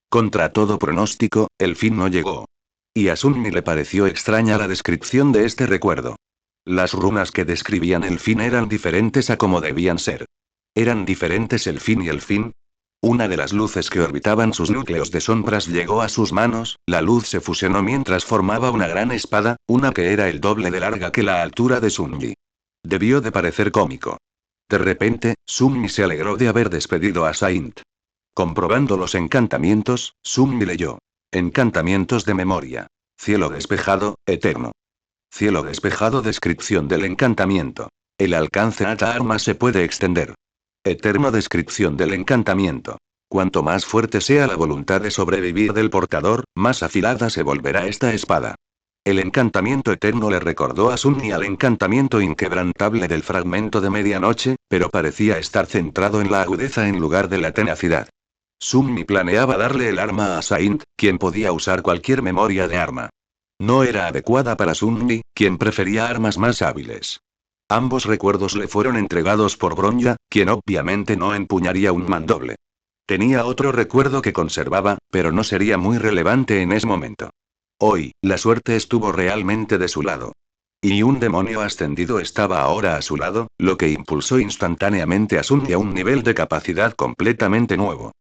Contra todo pronóstico, el fin no llegó. Y a Sunmi le pareció extraña la descripción de este recuerdo. Las runas que describían el fin eran diferentes a como debían ser. ¿Eran diferentes el fin y el fin? Una de las luces que orbitaban sus núcleos de sombras llegó a sus manos, la luz se fusionó mientras formaba una gran espada, una que era el doble de larga que la altura de Sunmi. Debió de parecer cómico. De repente, Sunmi se alegró de haber despedido a Saint. Comprobando los encantamientos, Sunmi leyó. Encantamientos de memoria. Cielo despejado, eterno. Cielo despejado. Descripción del encantamiento. El alcance a esta arma se puede extender. Eterno. Descripción del encantamiento. Cuanto más fuerte sea la voluntad de sobrevivir del portador, más afilada se volverá esta espada. El encantamiento eterno le recordó a Sunmi al encantamiento inquebrantable del fragmento de medianoche, pero parecía estar centrado en la agudeza en lugar de la tenacidad. Sunmi planeaba darle el arma a Saint, quien podía usar cualquier memoria de arma. No era adecuada para Sunmi, quien prefería armas más hábiles. Ambos recuerdos le fueron entregados por Bronya, quien obviamente no empuñaría un mandoble. Tenía otro recuerdo que conservaba, pero no sería muy relevante en ese momento. Hoy, la suerte estuvo realmente de su lado. Y un demonio ascendido estaba ahora a su lado, lo que impulsó instantáneamente a Sunmi a un nivel de capacidad completamente nuevo.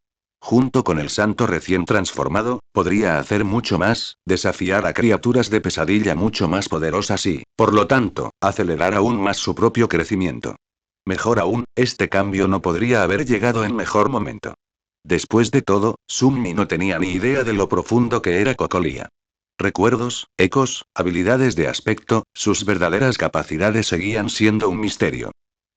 Junto con el santo recién transformado, podría hacer mucho más, desafiar a criaturas de pesadilla mucho más poderosas y, por lo tanto, acelerar aún más su propio crecimiento. Mejor aún, este cambio no podría haber llegado en mejor momento. Después de todo, Sunmi no tenía ni idea de lo profundo que era Cocolia. Recuerdos, ecos, habilidades de aspecto, sus verdaderas capacidades seguían siendo un misterio.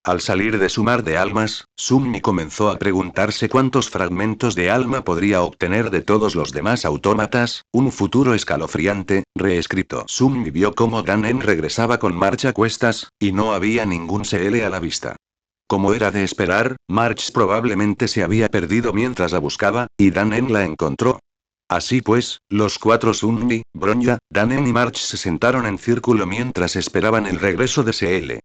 Al salir de su mar de almas, Sunmi comenzó a preguntarse cuántos fragmentos de alma podría obtener de todos los demás autómatas, un futuro escalofriante, reescrito. Sunmi vio cómo Dan-en regresaba con marcha a cuestas, y no había ningún CL a la vista. Como era de esperar, March probablemente se había perdido mientras la buscaba, y Dan-en la encontró. Así pues, los cuatro Sunmi, Bronya, Dan-en y March se sentaron en círculo mientras esperaban el regreso de CL.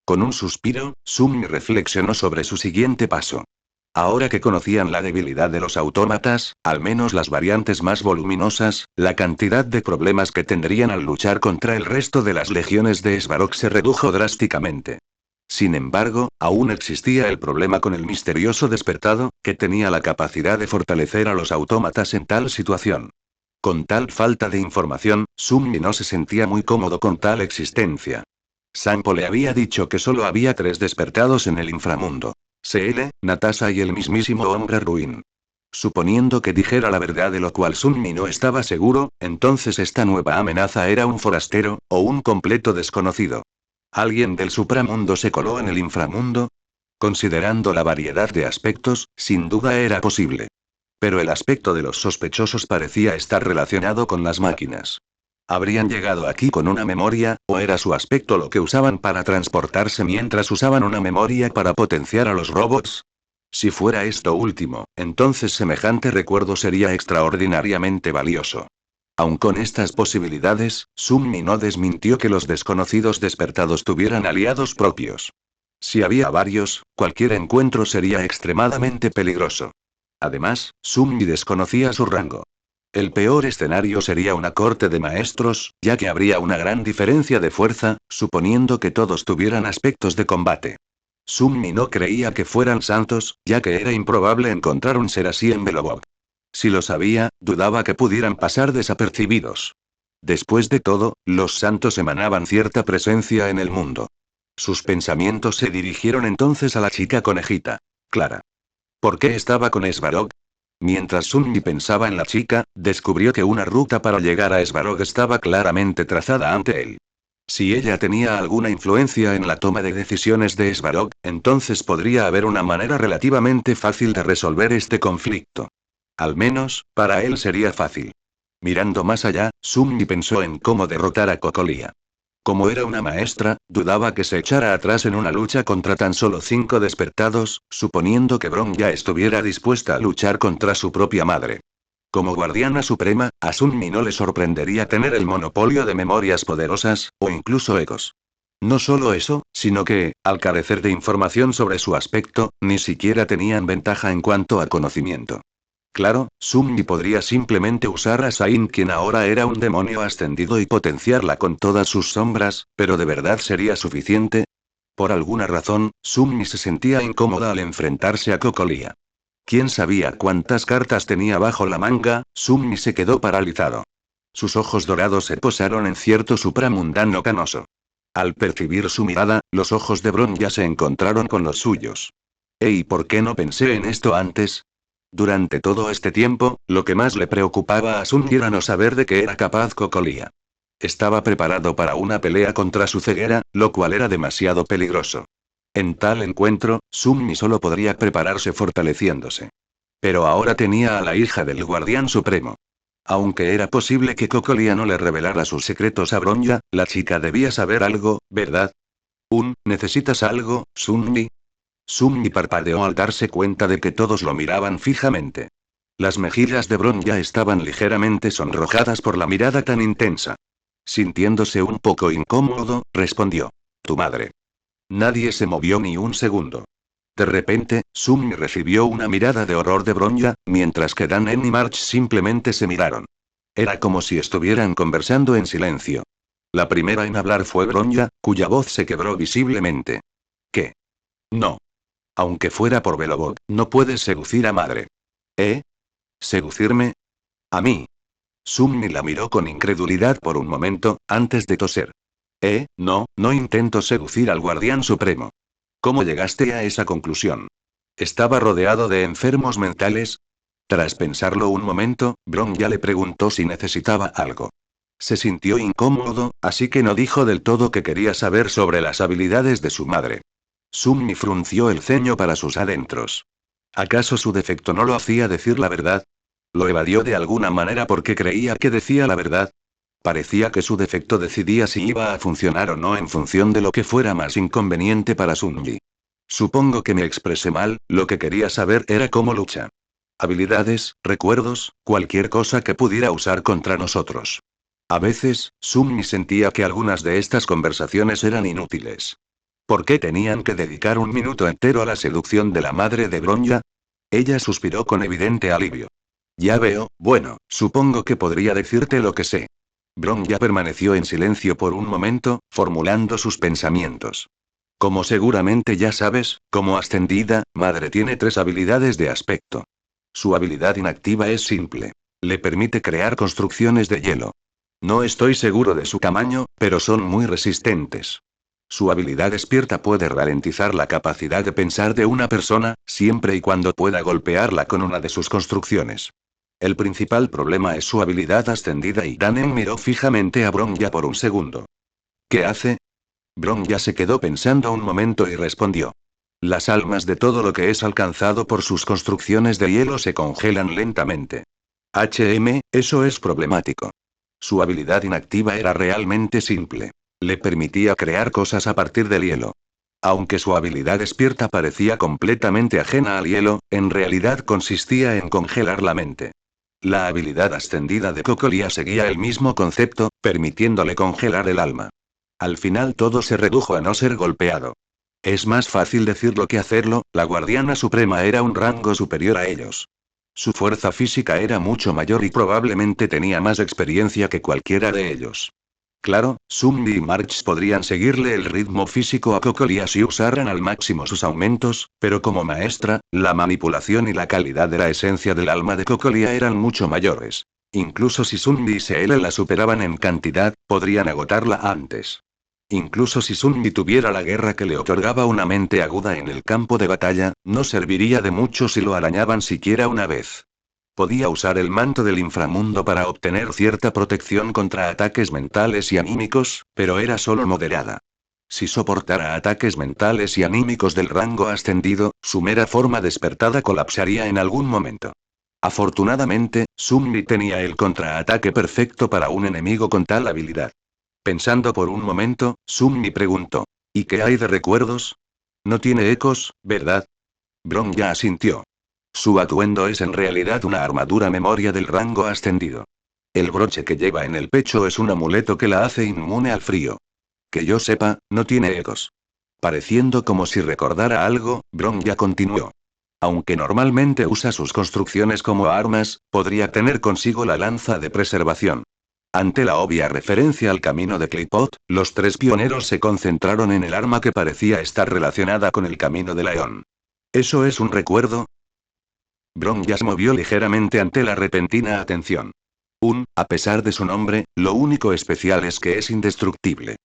Con un suspiro, Sunmi reflexionó sobre su siguiente paso. Ahora que conocían la debilidad de los autómatas, al menos las variantes más voluminosas, la cantidad de problemas que tendrían al luchar contra el resto de las legiones de Svarog se redujo drásticamente. Sin embargo, aún existía el problema con el misterioso despertado, que tenía la capacidad de fortalecer a los autómatas en tal situación. Con tal falta de información, Sunmi no se sentía muy cómodo con tal existencia. Sampo le había dicho que solo había 3 despertados en el inframundo. CL, Natasha y el mismísimo hombre ruin. Suponiendo que dijera la verdad de lo cual Sunmi no estaba seguro, entonces esta nueva amenaza era un forastero, o un completo desconocido. ¿Alguien del supramundo se coló en el inframundo? Considerando la variedad de aspectos, sin duda era posible. Pero el aspecto de los sospechosos parecía estar relacionado con las máquinas. ¿Habrían llegado aquí con una memoria, o era su aspecto lo que usaban para transportarse mientras usaban una memoria para potenciar a los robots? Si fuera esto último, entonces semejante recuerdo sería extraordinariamente valioso. Aun con estas posibilidades, Sunmi no desmintió que los desconocidos despertados tuvieran aliados propios. Si había varios, cualquier encuentro sería extremadamente peligroso. Además, Sunmi desconocía su rango. El peor escenario sería una corte de maestros, ya que habría una gran diferencia de fuerza, suponiendo que todos tuvieran aspectos de combate. Sunmi no creía que fueran santos, ya que era improbable encontrar un ser así en Belobog. Si lo sabía, dudaba que pudieran pasar desapercibidos. Después de todo, los santos emanaban cierta presencia en el mundo. Sus pensamientos se dirigieron entonces a la chica conejita, Clara. ¿Por qué estaba con Svarog? Mientras Sunmi pensaba en la chica, descubrió que una ruta para llegar a Svarog estaba claramente trazada ante él. Si ella tenía alguna influencia en la toma de decisiones de Svarog, entonces podría haber una manera relativamente fácil de resolver este conflicto. Al menos, para él sería fácil. Mirando más allá, Sunmi pensó en cómo derrotar a Cocolia. Como era una maestra, dudaba que se echara atrás en una lucha contra tan solo 5 despertados, suponiendo que Bron ya estuviera dispuesta a luchar contra su propia madre. Como guardiana suprema, a Sunmi no le sorprendería tener el monopolio de memorias poderosas, o incluso ecos. No solo eso, sino que, al carecer de información sobre su aspecto, ni siquiera tenían ventaja en cuanto a conocimiento. Claro, Sunmi podría simplemente usar a Sain, quien ahora era un demonio ascendido, y potenciarla con todas sus sombras, pero ¿de verdad sería suficiente? Por alguna razón, Sunmi se sentía incómoda al enfrentarse a Cocolia. ¿Quién sabía cuántas cartas tenía bajo la manga? Sunmi se quedó paralizado. Sus ojos dorados se posaron en cierto supramundano canoso. Al percibir su mirada, los ojos de Bron ya se encontraron con los suyos. ¿Y por qué no pensé en esto antes? Durante todo este tiempo, lo que más le preocupaba a Sunmi era no saber de qué era capaz Cocolia. Estaba preparado para una pelea contra su ceguera, lo cual era demasiado peligroso. En tal encuentro, Sunmi solo podría prepararse fortaleciéndose. Pero ahora tenía a la hija del Guardián Supremo. Aunque era posible que Cocolia no le revelara sus secretos a Bronya, la chica debía saber algo, ¿verdad? ¿Necesitas algo, Sunmi? Sunmi parpadeó al darse cuenta de que todos lo miraban fijamente. Las mejillas de Bronya estaban ligeramente sonrojadas por la mirada tan intensa. Sintiéndose un poco incómodo, respondió: «Tu madre». Nadie se movió ni un segundo. De repente, Sunmi recibió una mirada de horror de Bronya, mientras que Danen y March simplemente se miraron. Era como si estuvieran conversando en silencio. La primera en hablar fue Bronya, cuya voz se quebró visiblemente. ¿Qué? No. Aunque fuera por Belobog, no puedes seducir a madre. ¿Eh? ¿Seducirme? ¿A mí? Sunmi la miró con incredulidad por un momento, antes de toser. No intento seducir al Guardián Supremo. ¿Cómo llegaste a esa conclusión? ¿Estaba rodeado de enfermos mentales? Tras pensarlo un momento, Bron ya le preguntó si necesitaba algo. Se sintió incómodo, así que no dijo del todo que quería saber sobre las habilidades de su madre. Sunmi frunció el ceño para sus adentros. ¿Acaso su defecto no lo hacía decir la verdad? ¿Lo evadió de alguna manera porque creía que decía la verdad? Parecía que su defecto decidía si iba a funcionar o no en función de lo que fuera más inconveniente para Sunmi. Supongo que me expresé mal, lo que quería saber era cómo lucha. Habilidades, recuerdos, cualquier cosa que pudiera usar contra nosotros. A veces, Sunmi sentía que algunas de estas conversaciones eran inútiles. ¿Por qué tenían que dedicar un minuto entero a la seducción de la madre de Bronya? Ella suspiró con evidente alivio. Ya veo, bueno, supongo que podría decirte lo que sé. Bronya permaneció en silencio por un momento, formulando sus pensamientos. Como seguramente ya sabes, como ascendida, madre tiene 3 habilidades de aspecto. Su habilidad inactiva es simple. Le permite crear construcciones de hielo. No estoy seguro de su tamaño, pero son muy resistentes. Su habilidad despierta puede ralentizar la capacidad de pensar de una persona, siempre y cuando pueda golpearla con una de sus construcciones. El principal problema es su habilidad ascendida, y Danen miró fijamente a Bronya por un segundo. ¿Qué hace? Bronya se quedó pensando un momento y respondió. Las almas de todo lo que es alcanzado por sus construcciones de hielo se congelan lentamente. Eso es problemático. Su habilidad inactiva era realmente simple. Le permitía crear cosas a partir del hielo. Aunque su habilidad despierta parecía completamente ajena al hielo, en realidad consistía en congelar la mente. La habilidad ascendida de Cocolia seguía el mismo concepto, permitiéndole congelar el alma. Al final todo se redujo a no ser golpeado. Es más fácil decirlo que hacerlo, la guardiana suprema era un rango superior a ellos. Su fuerza física era mucho mayor y probablemente tenía más experiencia que cualquiera de ellos. Claro, Sumbi y March podrían seguirle el ritmo físico a Cocolia si usaran al máximo sus aumentos, pero como maestra, la manipulación y la calidad de la esencia del alma de Cocolia eran mucho mayores. Incluso si Sumbi y Seele la superaban en cantidad, podrían agotarla antes. Incluso si Sunmi tuviera la guerra que le otorgaba una mente aguda en el campo de batalla, no serviría de mucho si lo arañaban siquiera una vez. Podía usar el manto del inframundo para obtener cierta protección contra ataques mentales y anímicos, pero era solo moderada. Si soportara ataques mentales y anímicos del rango ascendido, su mera forma despertada colapsaría en algún momento. Afortunadamente, Sunmi tenía el contraataque perfecto para un enemigo con tal habilidad. Pensando por un momento, Sunmi preguntó. ¿Y qué hay de recuerdos? No tiene ecos, ¿verdad? Bron ya asintió. Su atuendo es en realidad una armadura memoria del rango ascendido. El broche que lleva en el pecho es un amuleto que la hace inmune al frío. Que yo sepa, no tiene ecos. Pareciendo como si recordara algo, Bron ya continuó. Aunque normalmente usa sus construcciones como armas, podría tener consigo la lanza de preservación. Ante la obvia referencia al camino de Clipot, los tres pioneros se concentraron en el arma que parecía estar relacionada con el camino de León. ¿Eso es un recuerdo? Bron ya se movió ligeramente ante la repentina atención. A pesar de su nombre, lo único especial es que es indestructible.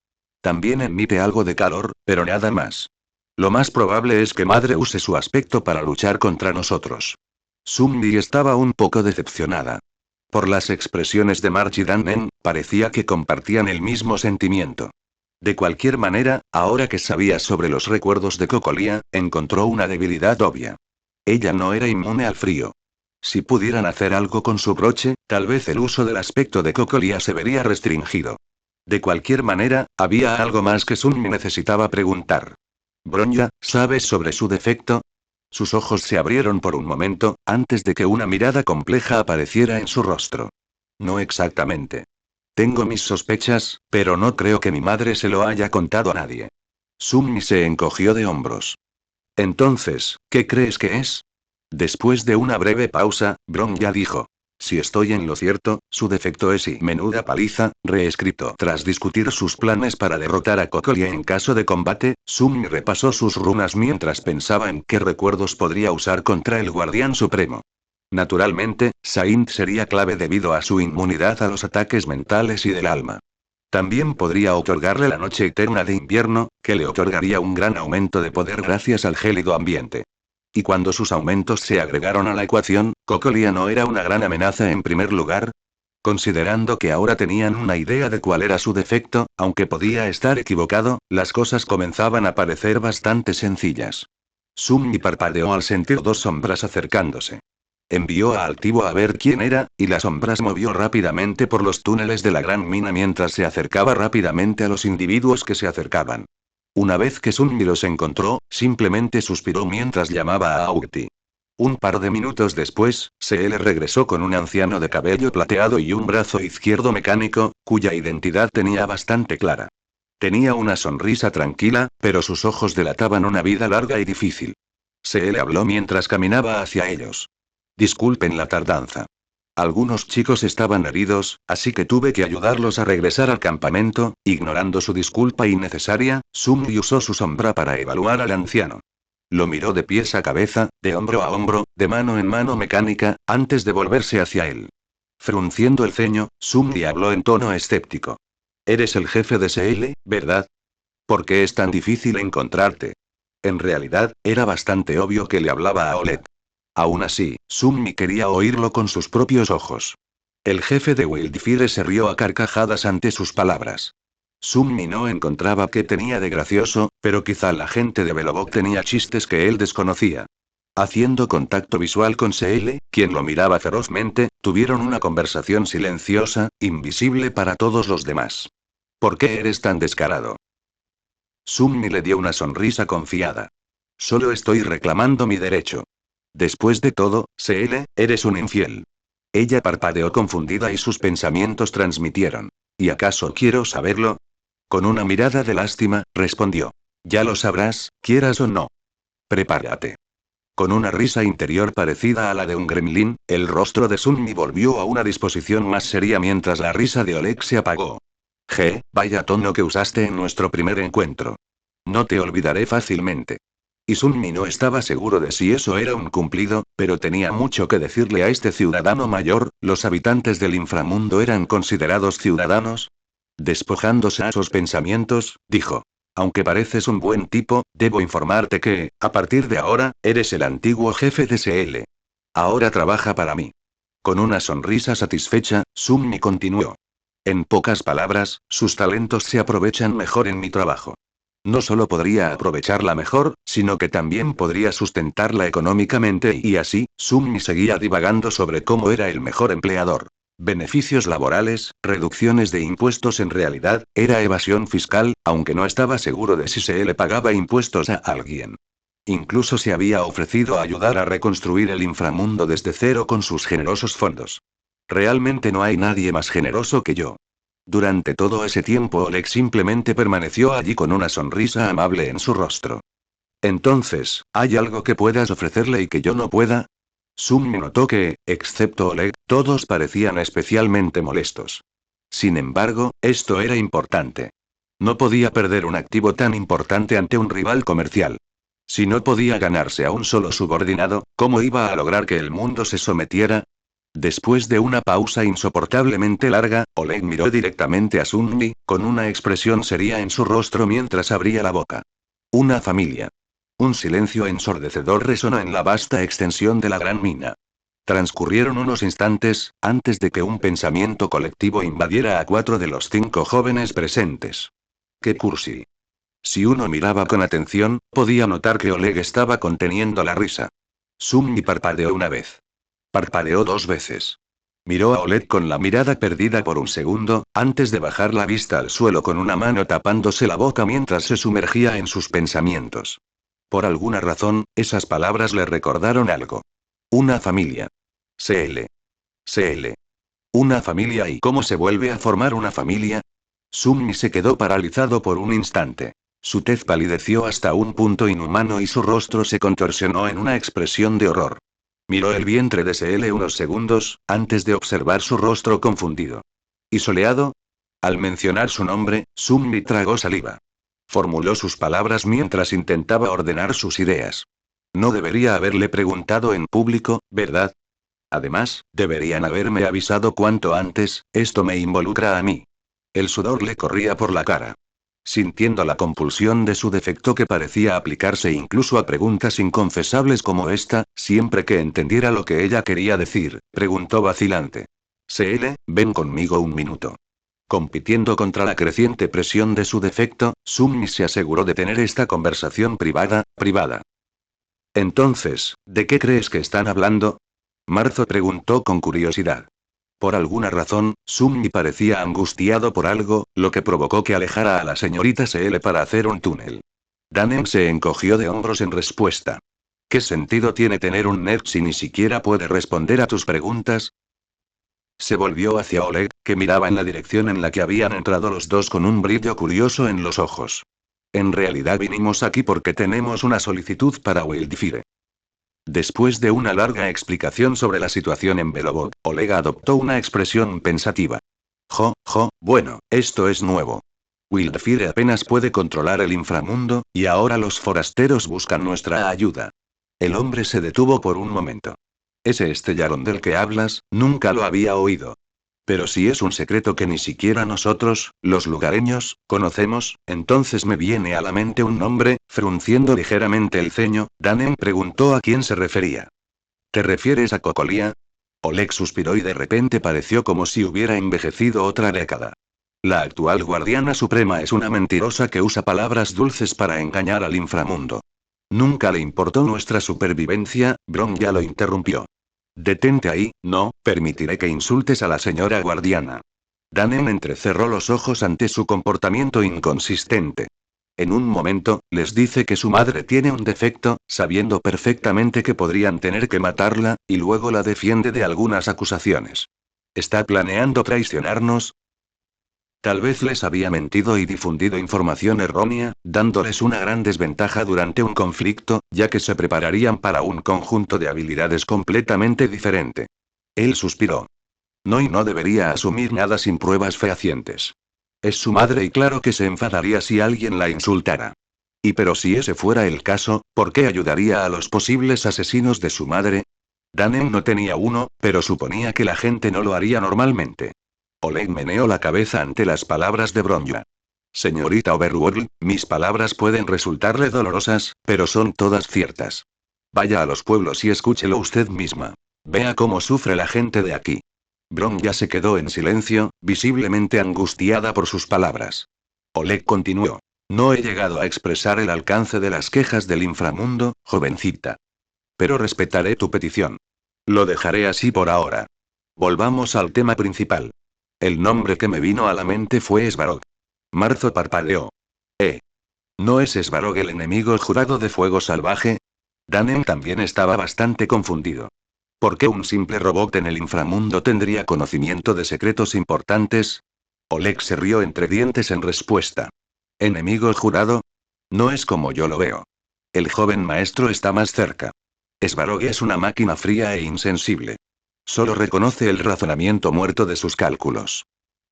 También emite algo de calor, pero nada más. Lo más probable es que Madre use su aspecto para luchar contra nosotros. Sumbi estaba un poco decepcionada. Por las expresiones de March y Dannen, parecía que compartían el mismo sentimiento. De cualquier manera, ahora que sabía sobre los recuerdos de Cocolia, encontró una debilidad obvia. Ella no era inmune al frío. Si pudieran hacer algo con su broche, tal vez el uso del aspecto de Cocolia se vería restringido. De cualquier manera, había algo más que Sunmi necesitaba preguntar. Bronya, ¿sabes sobre su defecto? Sus ojos se abrieron por un momento, antes de que una mirada compleja apareciera en su rostro. No exactamente. Tengo mis sospechas, pero no creo que mi madre se lo haya contado a nadie. Sunmi se encogió de hombros. Entonces, ¿qué crees que es? Después de una breve pausa, Bron ya dijo. Si estoy en lo cierto, su defecto es y menuda paliza, reescrito. Tras discutir sus planes para derrotar a Cocolia en caso de combate, Sunmi repasó sus runas mientras pensaba en qué recuerdos podría usar contra el Guardián Supremo. Naturalmente, Saint sería clave debido a su inmunidad a los ataques mentales y del alma. También podría otorgarle la noche eterna de invierno, que le otorgaría un gran aumento de poder gracias al gélido ambiente. Y cuando sus aumentos se agregaron a la ecuación, Cocolia no era una gran amenaza en primer lugar. Considerando que ahora tenían una idea de cuál era su defecto, aunque podía estar equivocado, las cosas comenzaban a parecer bastante sencillas. Sunmi parpadeó al sentir dos sombras acercándose. Envió a Altivo a ver quién era, y la sombra se movió rápidamente por los túneles de la gran mina mientras se acercaba rápidamente a los individuos que se acercaban. Una vez que Sunmi los encontró, simplemente suspiró mientras llamaba a Auti. Un par de minutos después, Seele regresó con un anciano de cabello plateado y un brazo izquierdo mecánico, cuya identidad tenía bastante clara. Tenía una sonrisa tranquila, pero sus ojos delataban una vida larga y difícil. Seele habló mientras caminaba hacia ellos. Disculpen la tardanza. Algunos chicos estaban heridos, así que tuve que ayudarlos a regresar al campamento. Ignorando su disculpa innecesaria, Sunmi usó su sombra para evaluar al anciano. Lo miró de pies a cabeza, de hombro a hombro, de mano en mano mecánica, antes de volverse hacia él. Frunciendo el ceño, Sunmi habló en tono escéptico. Eres el jefe de Seele, ¿verdad? ¿Por qué es tan difícil encontrarte? En realidad, era bastante obvio que le hablaba a Olet. Aún así, Sunmi quería oírlo con sus propios ojos. El jefe de Wildfire se rió a carcajadas ante sus palabras. Sunmi no encontraba qué tenía de gracioso, pero quizá la gente de Belobog tenía chistes que él desconocía. Haciendo contacto visual con Seele, quien lo miraba ferozmente, tuvieron una conversación silenciosa, invisible para todos los demás. ¿Por qué eres tan descarado? Sunmi le dio una sonrisa confiada. Solo estoy reclamando mi derecho. Después de todo, Seele, eres un infiel. Ella parpadeó confundida y sus pensamientos transmitieron. ¿Y acaso quiero saberlo? Con una mirada de lástima, respondió. Ya lo sabrás, quieras o no. Prepárate. Con una risa interior parecida a la de un gremlin, el rostro de Sunmi volvió a una disposición más seria mientras la risa de Oleg se apagó. Vaya tono que usaste en nuestro primer encuentro. No te olvidaré fácilmente. Y Sunmi no estaba seguro de si eso era un cumplido, pero tenía mucho que decirle a este ciudadano mayor. ¿Los habitantes del inframundo eran considerados ciudadanos? Despojándose a sus pensamientos, dijo. Aunque pareces un buen tipo, debo informarte que, a partir de ahora, eres el antiguo jefe de SL. Ahora trabaja para mí. Con una sonrisa satisfecha, Sunmi continuó. En pocas palabras, sus talentos se aprovechan mejor en mi trabajo. No solo podría aprovecharla mejor, sino que también podría sustentarla económicamente y así, Sunmi seguía divagando sobre cómo era el mejor empleador. Beneficios laborales, reducciones de impuestos en realidad, era evasión fiscal, aunque no estaba seguro de si se le pagaba impuestos a alguien. Incluso se había ofrecido a ayudar a reconstruir el inframundo desde cero con sus generosos fondos. Realmente no hay nadie más generoso que yo. Durante todo ese tiempo Oleg simplemente permaneció allí con una sonrisa amable en su rostro. Entonces, ¿hay algo que puedas ofrecerle y que yo no pueda? Sunmi notó que, excepto Oleg, todos parecían especialmente molestos. Sin embargo, esto era importante. No podía perder un activo tan importante ante un rival comercial. Si no podía ganarse a un solo subordinado, ¿cómo iba a lograr que el mundo se sometiera? Después de una pausa insoportablemente larga, Oleg miró directamente a Sunmi, con una expresión seria en su rostro mientras abría la boca. Una familia. Un silencio ensordecedor resonó en la vasta extensión de la gran mina. Transcurrieron unos instantes, antes de que un pensamiento colectivo invadiera a 4 de los 5 jóvenes presentes. ¡Qué cursi! Si uno miraba con atención, podía notar que Oleg estaba conteniendo la risa. Sunmi parpadeó una vez. Parpadeó 2 veces. Miró a Oleg con la mirada perdida por un segundo, antes de bajar la vista al suelo con una mano tapándose la boca mientras se sumergía en sus pensamientos. Por alguna razón, esas palabras le recordaron algo. Una familia. CL. CL. Una familia. ¿Y cómo se vuelve a formar una familia? Sunmi se quedó paralizado por un instante. Su tez palideció hasta un punto inhumano y su rostro se contorsionó en una expresión de horror. Miró el vientre de CL unos segundos, antes de observar su rostro confundido. ¿Y soleado? Al mencionar su nombre, Sunmi tragó saliva. Formuló sus palabras mientras intentaba ordenar sus ideas. No debería haberle preguntado en público, ¿verdad? Además, deberían haberme avisado cuanto antes, esto me involucra a mí. El sudor le corría por la cara. Sintiendo la compulsión de su defecto que parecía aplicarse incluso a preguntas inconfesables como esta, siempre que entendiera lo que ella quería decir, preguntó vacilante. CL, ven conmigo un minuto. Compitiendo contra la creciente presión de su defecto, Sunmi se aseguró de tener esta conversación privada. Entonces, ¿de qué crees que están hablando? Marzo preguntó con curiosidad. Por alguna razón, Sunmi parecía angustiado por algo, lo que provocó que alejara a la señorita CL para hacer un túnel. Danem se encogió de hombros en respuesta. ¿Qué sentido tiene tener un nerd si ni siquiera puede responder a tus preguntas? Se volvió hacia Oleg, que miraba en la dirección en la que habían entrado los dos con un brillo curioso en los ojos. En realidad vinimos aquí porque tenemos una solicitud para Wildfire. Después de una larga explicación sobre la situación en Belobot, Oleg adoptó una expresión pensativa. Bueno, esto es nuevo. Wildfire apenas puede controlar el inframundo, y ahora los forasteros buscan nuestra ayuda. El hombre se detuvo por un momento. Ese Stellarón del que hablas, nunca lo había oído. Pero si es un secreto que ni siquiera nosotros, los lugareños, conocemos, entonces me viene a la mente un nombre. Frunciendo ligeramente el ceño, Danem preguntó a quién se refería. ¿Te refieres a Cocolía? Oleg suspiró y de repente pareció como si hubiera envejecido otra década. La actual guardiana suprema es una mentirosa que usa palabras dulces para engañar al inframundo. Nunca le importó nuestra supervivencia. Bron ya lo interrumpió. Detente ahí, no permitiré que insultes a la señora guardiana. Danem entrecerró los ojos ante su comportamiento inconsistente. En un momento, les dice que su madre tiene un defecto, sabiendo perfectamente que podrían tener que matarla, y luego la defiende de algunas acusaciones. ¿Está planeando traicionarnos? Tal vez les había mentido y difundido información errónea, dándoles una gran desventaja durante un conflicto, ya que se prepararían para un conjunto de habilidades completamente diferente. Él suspiró. No, y no debería asumir nada sin pruebas fehacientes. Es su madre y claro que se enfadaría si alguien la insultara. Y pero si ese fuera el caso, ¿por qué ayudaría a los posibles asesinos de su madre? Danem no tenía uno, pero suponía que la gente no lo haría normalmente. Oleg meneó la cabeza ante las palabras de Bronja. Señorita Overworld, mis palabras pueden resultarle dolorosas, pero son todas ciertas. Vaya a los pueblos y escúchelo usted misma. Vea cómo sufre la gente de aquí. Bronja se quedó en silencio, visiblemente angustiada por sus palabras. Oleg continuó. No he llegado a expresar el alcance de las quejas del inframundo, jovencita. Pero respetaré tu petición. Lo dejaré así por ahora. Volvamos al tema principal. El nombre que me vino a la mente fue Svarog. Marzo parpadeó. ¿No es Svarog el enemigo jurado de Fuego Salvaje? Danem también estaba bastante confundido. ¿Por qué un simple robot en el inframundo tendría conocimiento de secretos importantes? Oleg se rió entre dientes en respuesta. ¿Enemigo jurado? No es como yo lo veo. El joven maestro está más cerca. Svarog es una máquina fría e insensible. Solo reconoce el razonamiento muerto de sus cálculos.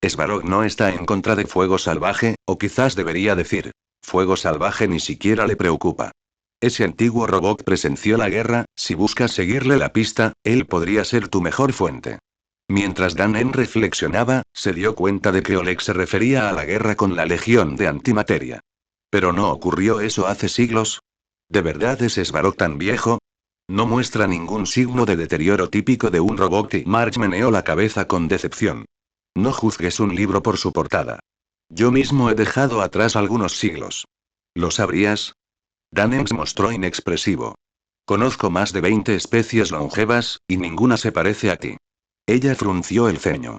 Svarog no está en contra de Fuego Salvaje, o quizás debería decir, Fuego Salvaje ni siquiera le preocupa. Ese antiguo robot presenció la guerra, si buscas seguirle la pista, él podría ser tu mejor fuente. Mientras Danem reflexionaba, se dio cuenta de que Oleg se refería a la guerra con la Legión de Antimateria. ¿Pero no ocurrió eso hace siglos? ¿De verdad es Svarog tan viejo? No muestra ningún signo de deterioro típico de un robot y Marge meneó la cabeza con decepción. No juzgues un libro por su portada. Yo mismo he dejado atrás algunos siglos. ¿Lo sabrías? Danem se mostró inexpresivo. Conozco más de 20 especies longevas, y ninguna se parece a ti. Ella frunció el ceño.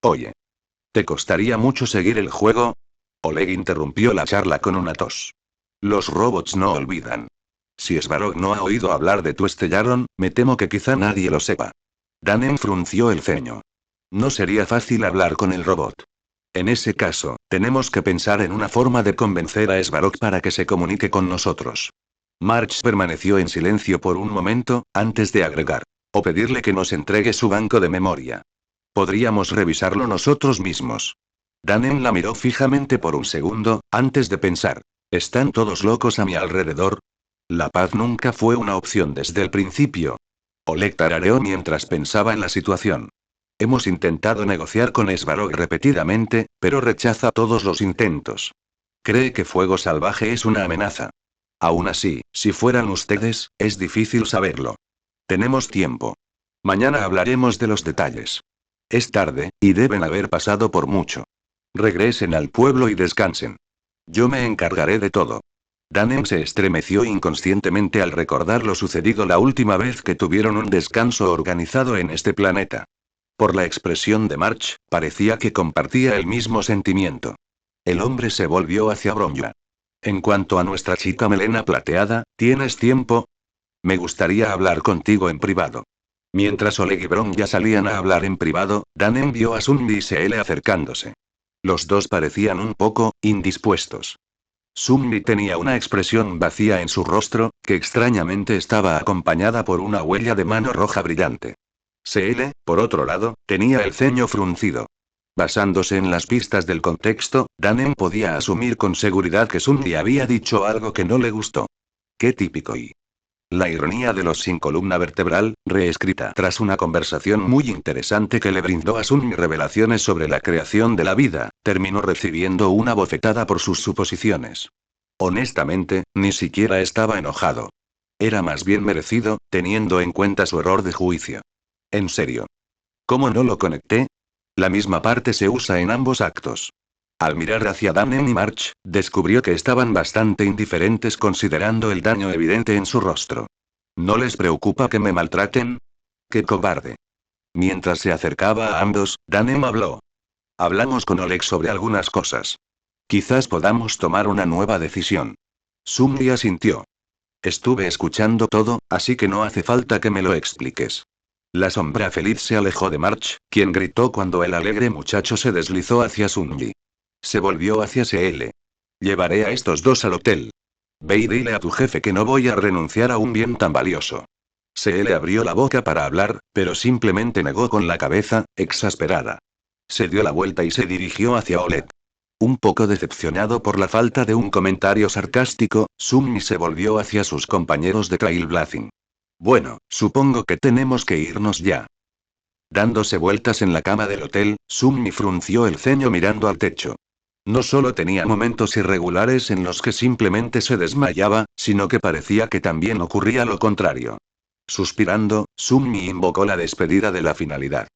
Oye. ¿Te costaría mucho seguir el juego? Oleg interrumpió la charla con una tos. Los robots no olvidan. Si Svarog no ha oído hablar de tu Estellaron, me temo que quizá nadie lo sepa. Danem frunció el ceño. No sería fácil hablar con el robot. En ese caso, tenemos que pensar en una forma de convencer a Svarog para que se comunique con nosotros. Marge permaneció en silencio por un momento, antes de agregar. O pedirle que nos entregue su banco de memoria. Podríamos revisarlo nosotros mismos. Danem la miró fijamente por un segundo, antes de pensar. ¿Están todos locos a mi alrededor? La paz nunca fue una opción desde el principio. Oleg tarareó mientras pensaba en la situación. Hemos intentado negociar con Svarog repetidamente, pero rechaza todos los intentos. Cree que Fuego Salvaje es una amenaza. Aún así, si fueran ustedes, es difícil saberlo. Tenemos tiempo. Mañana hablaremos de los detalles. Es tarde, y deben haber pasado por mucho. Regresen al pueblo y descansen. Yo me encargaré de todo. Danem se estremeció inconscientemente al recordar lo sucedido la última vez que tuvieron un descanso organizado en este planeta. Por la expresión de Marge, parecía que compartía el mismo sentimiento. El hombre se volvió hacia Bronja. En cuanto a nuestra chica melena plateada, ¿tienes tiempo? Me gustaría hablar contigo en privado. Mientras Oleg y Bronja salían a hablar en privado, Danem vio a Sumbi y Seele acercándose. Los dos parecían un poco indispuestos. Sumbi tenía una expresión vacía en su rostro, que extrañamente estaba acompañada por una huella de mano roja brillante. Seele, por otro lado, tenía el ceño fruncido. Basándose en las pistas del contexto, Danem podía asumir con seguridad que Sumbi había dicho algo que no le gustó. Qué típico y... La ironía de los sin columna vertebral, reescrita tras una conversación muy interesante que le brindó a Sumbi revelaciones sobre la creación de la vida, terminó recibiendo una bofetada por sus suposiciones. Honestamente, ni siquiera estaba enojado. Era más bien merecido, teniendo en cuenta su error de juicio. En serio. ¿Cómo no lo conecté? La misma parte se usa en ambos actos. Al mirar hacia Danem y Marge, descubrió que estaban bastante indiferentes considerando el daño evidente en su rostro. ¿No les preocupa que me maltraten? ¡Qué cobarde! Mientras se acercaba a ambos, Danem habló. Hablamos con Oleg sobre algunas cosas. Quizás podamos tomar una nueva decisión. Sumbi asintió. Estuve escuchando todo, así que no hace falta que me lo expliques. La sombra feliz se alejó de Marge, quien gritó cuando el alegre muchacho se deslizó hacia Sumbi. Se volvió hacia CL. Llevaré a estos dos al hotel. Ve y dile a tu jefe que no voy a renunciar a un bien tan valioso. CL abrió la boca para hablar, pero simplemente negó con la cabeza, exasperada. Se dio la vuelta y se dirigió hacia Oleg. Un poco decepcionado por la falta de un comentario sarcástico, Sunmi se volvió hacia sus compañeros de Trailblazing. Bueno, supongo que tenemos que irnos ya. Dándose vueltas en la cama del hotel, Sunmi frunció el ceño mirando al techo. No solo tenía momentos irregulares en los que simplemente se desmayaba, sino que parecía que también ocurría lo contrario. Suspirando, Sunmi invocó la despedida de la finalidad.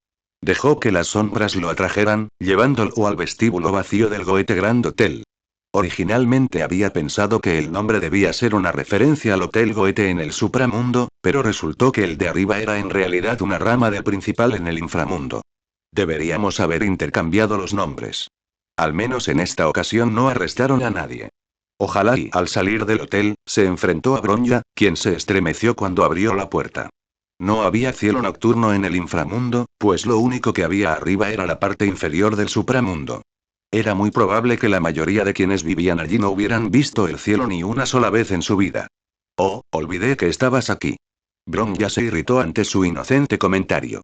Dejó que las sombras lo atrajeran, llevándolo al vestíbulo vacío del Goethe Grand Hotel. Originalmente había pensado que el nombre debía ser una referencia al Hotel Goethe en el supramundo, pero resultó que el de arriba era en realidad una rama del principal en el inframundo. Deberíamos haber intercambiado los nombres. Al menos en esta ocasión no arrestaron a nadie. Ojalá y, al salir del hotel, se enfrentó a Bronja, quien se estremeció cuando abrió la puerta. No había cielo nocturno en el inframundo, pues lo único que había arriba era la parte inferior del supramundo. Era muy probable que la mayoría de quienes vivían allí no hubieran visto el cielo ni una sola vez en su vida. Oh, olvidé que estabas aquí. Bronja se irritó ante su inocente comentario.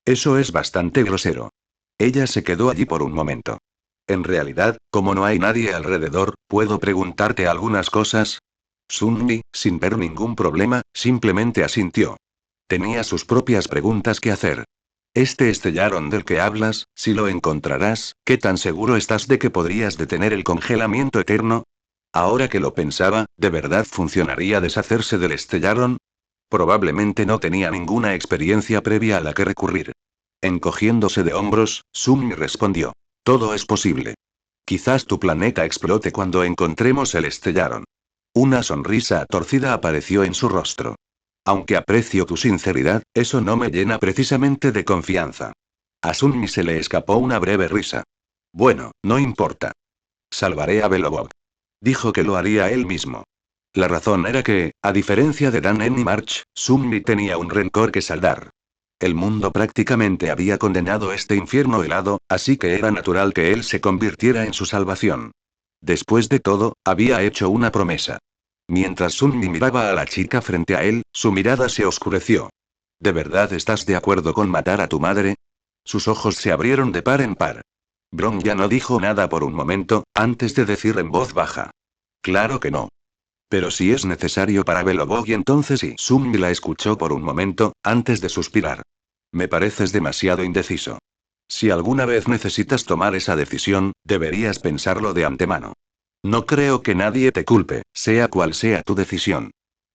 Eso es bastante grosero. Ella se quedó allí por un momento. En realidad, como no hay nadie alrededor, ¿puedo preguntarte algunas cosas? Sunmi, sin ver ningún problema, simplemente asintió. Tenía sus propias preguntas que hacer. Este estellaron del que hablas, si lo encontrarás, ¿qué tan seguro estás de que podrías detener el congelamiento eterno? Ahora que lo pensaba, ¿de verdad funcionaría deshacerse del estellaron? Probablemente no tenía ninguna experiencia previa a la que recurrir. Encogiéndose de hombros, Sunmi respondió. Todo es posible. Quizás tu planeta explote cuando encontremos el estellaron. Una sonrisa torcida apareció en su rostro. Aunque aprecio tu sinceridad, eso no me llena precisamente de confianza. A Sunmi se le escapó una breve risa. Bueno, no importa. Salvaré a Belobog. Dijo que lo haría él mismo. La razón era que, a diferencia de Dan y March, Sunmi tenía un rencor que saldar. El mundo prácticamente había condenado este infierno helado, así que era natural que él se convirtiera en su salvación. Después de todo, había hecho una promesa. Mientras Sunmi miraba a la chica frente a él, su mirada se oscureció. ¿De verdad estás de acuerdo con matar a tu madre? Sus ojos se abrieron de par en par. Bronja no dijo nada por un momento, antes de decir en voz baja. Claro que no. Pero si es necesario para Belobog entonces sí. Sunmi la escuchó por un momento, antes de suspirar. Me pareces demasiado indeciso. Si alguna vez necesitas tomar esa decisión, deberías pensarlo de antemano. No creo que nadie te culpe, sea cual sea tu decisión.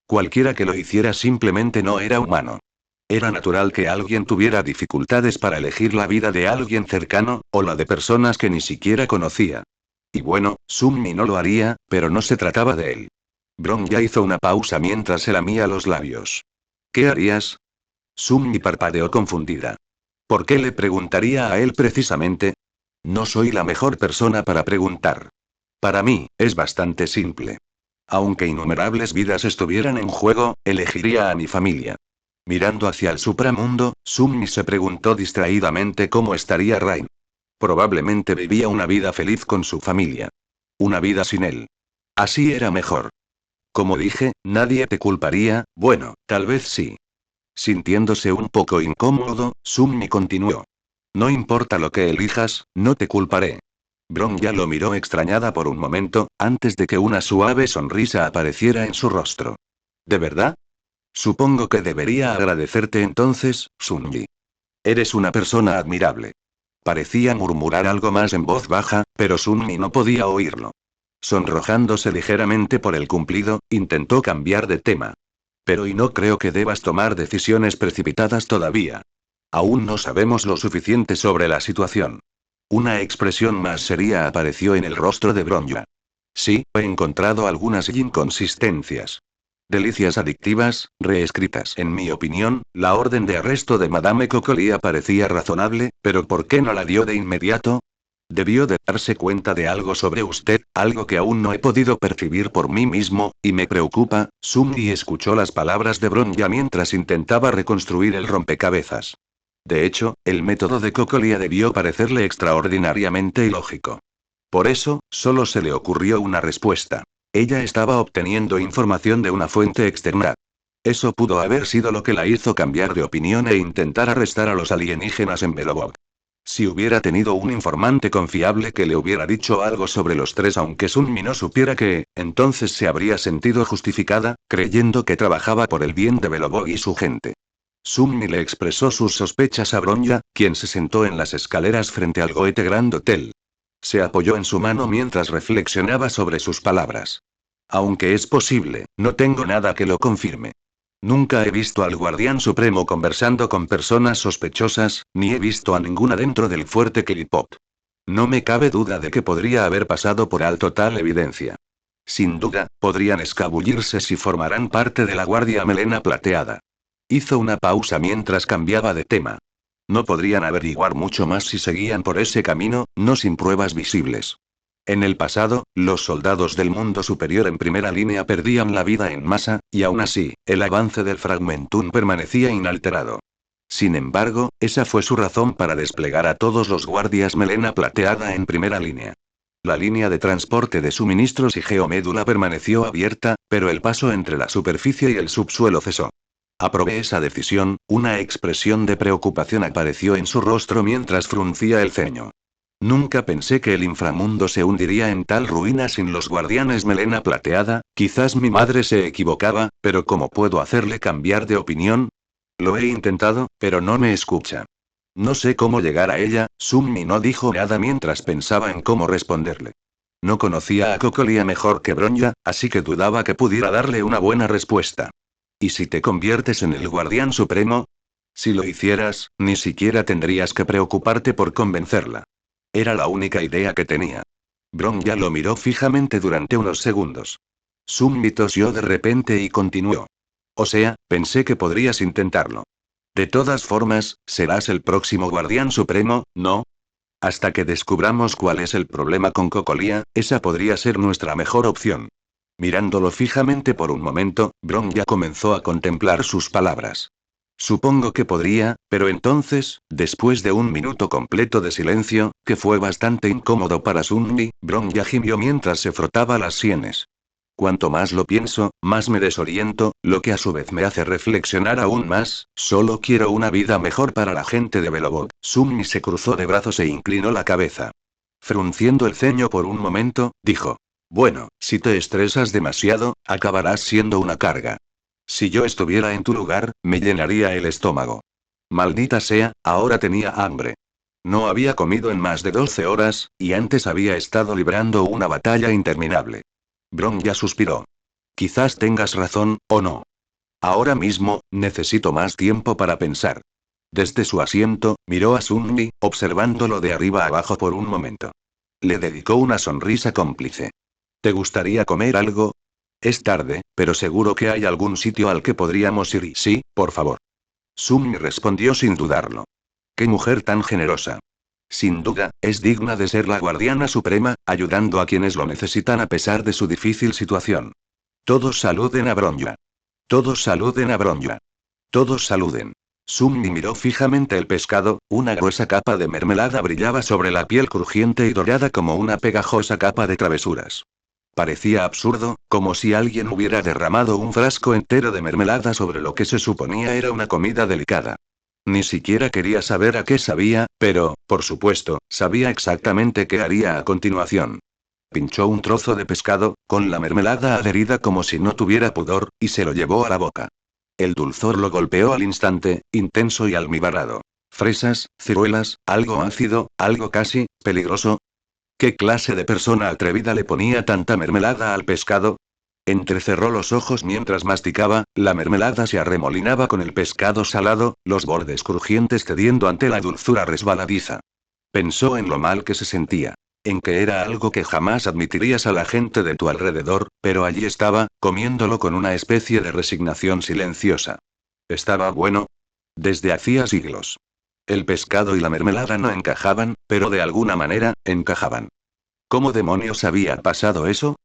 Cualquiera que lo hiciera simplemente no era humano. Era natural que alguien tuviera dificultades para elegir la vida de alguien cercano, o la de personas que ni siquiera conocía. Y bueno, Sunmi no lo haría, pero no se trataba de él. Bronja hizo una pausa mientras se lamía los labios. ¿Qué harías? Sunmi parpadeó confundida. ¿Por qué le preguntaría a él precisamente? No soy la mejor persona para preguntar. Para mí, es bastante simple. Aunque innumerables vidas estuvieran en juego, elegiría a mi familia. Mirando hacia el supramundo, Sunmi se preguntó distraídamente cómo estaría Rain. Probablemente vivía una vida feliz con su familia. Una vida sin él. Así era mejor. Como dije, nadie te culparía, bueno, tal vez sí. Sintiéndose un poco incómodo, Sunmi continuó. No importa lo que elijas, no te culparé. Bronja lo miró extrañada por un momento, antes de que una suave sonrisa apareciera en su rostro. ¿De verdad? Supongo que debería agradecerte entonces, Sunmi. Eres una persona admirable. Parecía murmurar algo más en voz baja, pero Sunmi no podía oírlo. Sonrojándose ligeramente por el cumplido, intentó cambiar de tema. Pero y no creo que debas tomar decisiones precipitadas todavía. Aún no sabemos lo suficiente sobre la situación. Una expresión más seria apareció en el rostro de Bronja. Sí, he encontrado algunas inconsistencias. Delicias adictivas, reescritas. En mi opinión, la orden de arresto de Madame Cocolia parecía razonable, pero ¿por qué no la dio de inmediato? Debió de darse cuenta de algo sobre usted, algo que aún no he podido percibir por mí mismo, y me preocupa. Sunmi escuchó las palabras de Bronja mientras intentaba reconstruir el rompecabezas. De hecho, el método de Cocolia debió parecerle extraordinariamente ilógico. Por eso, solo se le ocurrió una respuesta. Ella estaba obteniendo información de una fuente externa. Eso pudo haber sido lo que la hizo cambiar de opinión e intentar arrestar a los alienígenas en Belobog. Si hubiera tenido un informante confiable que le hubiera dicho algo sobre los tres aunque Sunmi no supiera qué, entonces se habría sentido justificada, creyendo que trabajaba por el bien de Belobog y su gente. Sunmi le expresó sus sospechas a Bronya, quien se sentó en las escaleras frente al Goethe Grand Hotel. Se apoyó en su mano mientras reflexionaba sobre sus palabras. Aunque es posible, no tengo nada que lo confirme. Nunca he visto al Guardián Supremo conversando con personas sospechosas, ni he visto a ninguna dentro del fuerte Klipot. No me cabe duda de que podría haber pasado por alto tal evidencia. Sin duda, podrían escabullirse si formarán parte de la Guardia Melena Plateada. Hizo una pausa mientras cambiaba de tema. No podrían averiguar mucho más si seguían por ese camino, no sin pruebas visibles. En el pasado, los soldados del mundo superior en primera línea perdían la vida en masa, y aún así, el avance del Fragmentum permanecía inalterado. Sin embargo, esa fue su razón para desplegar a todos los guardias Melena Plateada en primera línea. La línea de transporte de suministros y geomédula permaneció abierta, pero el paso entre la superficie y el subsuelo cesó. Aprobé esa decisión, una expresión de preocupación apareció en su rostro mientras fruncía el ceño. Nunca pensé que el inframundo se hundiría en tal ruina sin los guardianes Melena Plateada, quizás mi madre se equivocaba, pero ¿cómo puedo hacerle cambiar de opinión? Lo he intentado, pero no me escucha. No sé cómo llegar a ella. Sunmi no dijo nada mientras pensaba en cómo responderle. No conocía a Cocolia mejor que Bronya, así que dudaba que pudiera darle una buena respuesta. ¿Y si te conviertes en el Guardián Supremo? Si lo hicieras, ni siquiera tendrías que preocuparte por convencerla. Era la única idea que tenía. Bronya lo miró fijamente durante unos segundos. Sunmi tosió de repente y continuó. O sea, pensé que podrías intentarlo. De todas formas, serás el próximo Guardián Supremo, ¿no? Hasta que descubramos cuál es el problema con Cocolia, esa podría ser nuestra mejor opción. Mirándolo fijamente por un momento, Bronya comenzó a contemplar sus palabras. Supongo que podría, pero entonces, después de un minuto completo de silencio, que fue bastante incómodo para Sunmi, Bronya gimió mientras se frotaba las sienes. Cuanto más lo pienso, más me desoriento, lo que a su vez me hace reflexionar aún más. Solo quiero una vida mejor para la gente de Belobog. Sunmi se cruzó de brazos e inclinó la cabeza. Frunciendo el ceño por un momento, dijo. Bueno, si te estresas demasiado, acabarás siendo una carga. Si yo estuviera en tu lugar, me llenaría el estómago. Maldita sea, ahora tenía hambre. No había comido en más de 12 horas, y antes había estado librando una batalla interminable. Bronya suspiró. Quizás tengas razón, o no. Ahora mismo, necesito más tiempo para pensar. Desde su asiento, miró a Sunmi, observándolo de arriba abajo por un momento. Le dedicó una sonrisa cómplice. ¿Te gustaría comer algo? Es tarde, pero seguro que hay algún sitio al que podríamos ir y sí, por favor. Sunmi respondió sin dudarlo. ¡Qué mujer tan generosa! Sin duda, es digna de ser la guardiana suprema, ayudando a quienes lo necesitan a pesar de su difícil situación. Todos saluden a Bronya. Todos saluden a Bronya. Todos saluden. Sunmi miró fijamente el pescado, una gruesa capa de mermelada brillaba sobre la piel crujiente y dorada como una pegajosa capa de travesuras. Parecía absurdo, como si alguien hubiera derramado un frasco entero de mermelada sobre lo que se suponía era una comida delicada. Ni siquiera quería saber a qué sabía, pero, por supuesto, sabía exactamente qué haría a continuación. Pinchó un trozo de pescado, con la mermelada adherida como si no tuviera pudor, y se lo llevó a la boca. El dulzor lo golpeó al instante, intenso y almibarado. Fresas, ciruelas, algo ácido, algo casi peligroso. ¿Qué clase de persona atrevida le ponía tanta mermelada al pescado? Entrecerró los ojos mientras masticaba, la mermelada se arremolinaba con el pescado salado, los bordes crujientes cediendo ante la dulzura resbaladiza. Pensó en lo mal que se sentía. En que era algo que jamás admitirías a la gente de tu alrededor, pero allí estaba, comiéndolo con una especie de resignación silenciosa. ¿Estaba bueno? Desde hacía siglos. El pescado y la mermelada no encajaban, pero de alguna manera, encajaban. ¿Cómo demonios había pasado eso?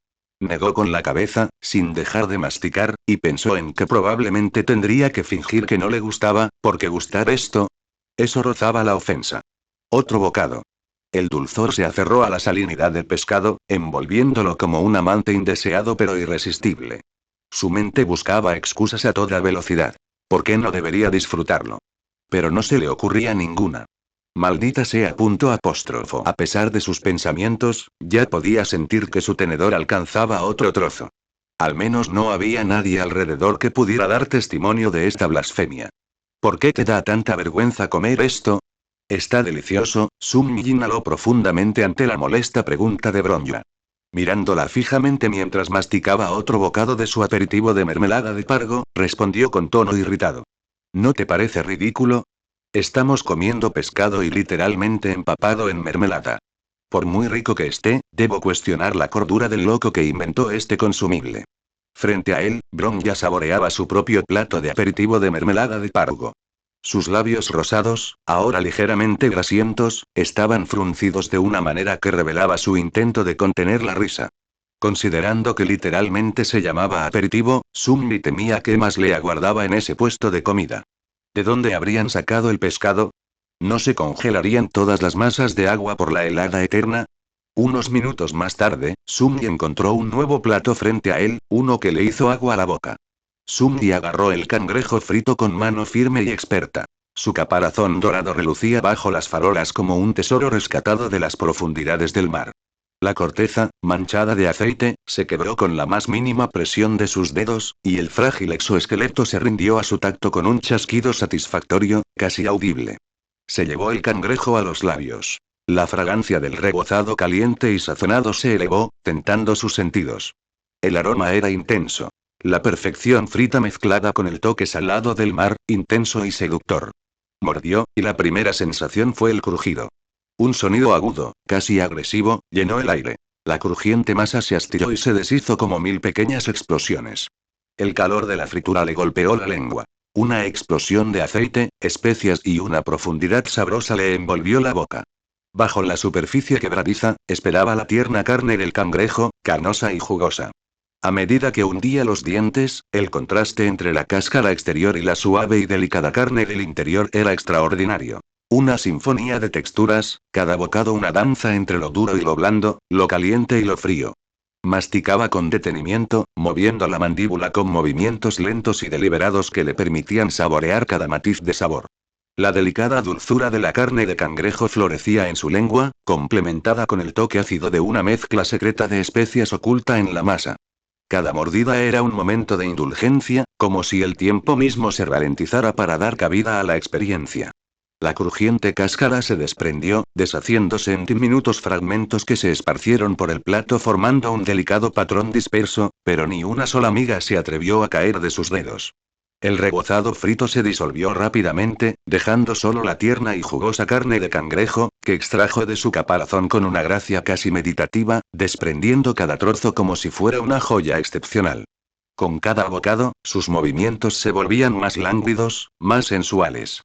Negó con la cabeza, sin dejar de masticar, y pensó en que probablemente tendría que fingir que no le gustaba, porque gustar esto. Eso rozaba la ofensa. Otro bocado. El dulzor se aferró a la salinidad del pescado, envolviéndolo como un amante indeseado pero irresistible. Su mente buscaba excusas a toda velocidad. ¿Por qué no debería disfrutarlo? Pero no se le ocurría ninguna. Maldita sea. A pesar de sus pensamientos, ya podía sentir que su tenedor alcanzaba otro trozo. Al menos no había nadie alrededor que pudiera dar testimonio de esta blasfemia. ¿Por qué te da tanta vergüenza comer esto? Está delicioso. Sun Mi inhaló profundamente ante la molesta pregunta de Bronja. Mirándola fijamente mientras masticaba otro bocado de su aperitivo de mermelada de pargo, respondió con tono irritado. ¿No te parece ridículo? Estamos comiendo pescado y literalmente empapado en mermelada. Por muy rico que esté, debo cuestionar la cordura del loco que inventó este consumible. Frente a él, Bronja saboreaba su propio plato de aperitivo de mermelada de pargo. Sus labios rosados, ahora ligeramente grasientos, estaban fruncidos de una manera que revelaba su intento de contener la risa. Considerando que literalmente se llamaba aperitivo, Sun Mi temía qué más le aguardaba en ese puesto de comida. ¿De dónde habrían sacado el pescado? ¿No se congelarían todas las masas de agua por la helada eterna? Unos minutos más tarde, Sun Mi encontró un nuevo plato frente a él, uno que le hizo agua a la boca. Sun Mi agarró el cangrejo frito con mano firme y experta. Su caparazón dorado relucía bajo las farolas como un tesoro rescatado de las profundidades del mar. La corteza, manchada de aceite, se quebró con la más mínima presión de sus dedos, y el frágil exoesqueleto se rindió a su tacto con un chasquido satisfactorio, casi audible. Se llevó el cangrejo a los labios. La fragancia del rebozado caliente y sazonado se elevó, tentando sus sentidos. El aroma era intenso. La perfección frita mezclada con el toque salado del mar, intenso y seductor. Mordió, y la primera sensación fue el crujido. Un sonido agudo, casi agresivo, llenó el aire. La crujiente masa se astiló y se deshizo como 1000 pequeñas explosiones. El calor de la fritura le golpeó la lengua. Una explosión de aceite, especias y una profundidad sabrosa le envolvió la boca. Bajo la superficie quebradiza, esperaba la tierna carne del cangrejo, carnosa y jugosa. A medida que hundía los dientes, el contraste entre la cáscara exterior y la suave y delicada carne del interior era extraordinario. Una sinfonía de texturas, cada bocado una danza entre lo duro y lo blando, lo caliente y lo frío. Masticaba con detenimiento, moviendo la mandíbula con movimientos lentos y deliberados que le permitían saborear cada matiz de sabor. La delicada dulzura de la carne de cangrejo florecía en su lengua, complementada con el toque ácido de una mezcla secreta de especias oculta en la masa. Cada mordida era un momento de indulgencia, como si el tiempo mismo se ralentizara para dar cabida a la experiencia. La crujiente cáscara se desprendió, deshaciéndose en diminutos fragmentos que se esparcieron por el plato formando un delicado patrón disperso, pero ni una sola miga se atrevió a caer de sus dedos. El rebozado frito se disolvió rápidamente, dejando solo la tierna y jugosa carne de cangrejo, que extrajo de su caparazón con una gracia casi meditativa, desprendiendo cada trozo como si fuera una joya excepcional. Con cada bocado, sus movimientos se volvían más lánguidos, más sensuales.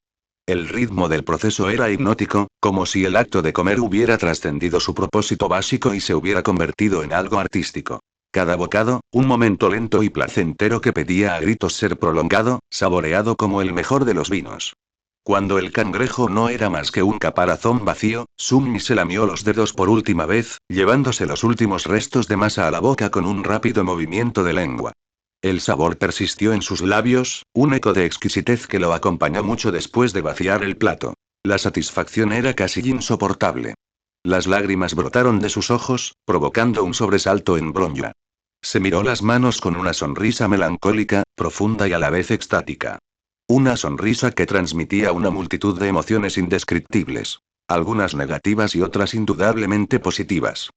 El ritmo del proceso era hipnótico, como si el acto de comer hubiera trascendido su propósito básico y se hubiera convertido en algo artístico. Cada bocado, un momento lento y placentero que pedía a gritos ser prolongado, saboreado como el mejor de los vinos. Cuando el cangrejo no era más que un caparazón vacío, Sun Mi se lamió los dedos por última vez, llevándose los últimos restos de masa a la boca con un rápido movimiento de lengua. El sabor persistió en sus labios, un eco de exquisitez que lo acompañó mucho después de vaciar el plato. La satisfacción era casi insoportable. Las lágrimas brotaron de sus ojos, provocando un sobresalto en Bronja. Se miró las manos con una sonrisa melancólica, profunda y a la vez extática. Una sonrisa que transmitía una multitud de emociones indescriptibles. Algunas negativas y otras indudablemente positivas.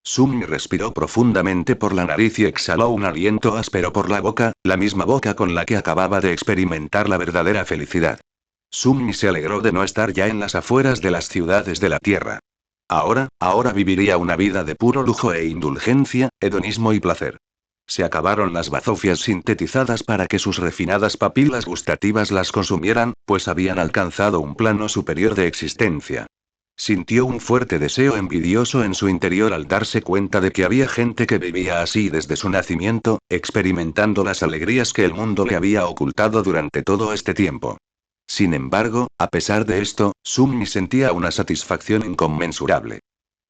Sun Mi respiró profundamente por la nariz y exhaló un aliento áspero por la boca, la misma boca con la que acababa de experimentar la verdadera felicidad. Sun Mi se alegró de no estar ya en las afueras de las ciudades de la tierra. Ahora viviría una vida de puro lujo e indulgencia, hedonismo y placer. Se acabaron las bazofias sintetizadas para que sus refinadas papilas gustativas las consumieran, pues habían alcanzado un plano superior de existencia. Sintió un fuerte deseo envidioso en su interior al darse cuenta de que había gente que vivía así desde su nacimiento, experimentando las alegrías que el mundo le había ocultado durante todo este tiempo. Sin embargo, a pesar de esto, Summi sentía una satisfacción inconmensurable.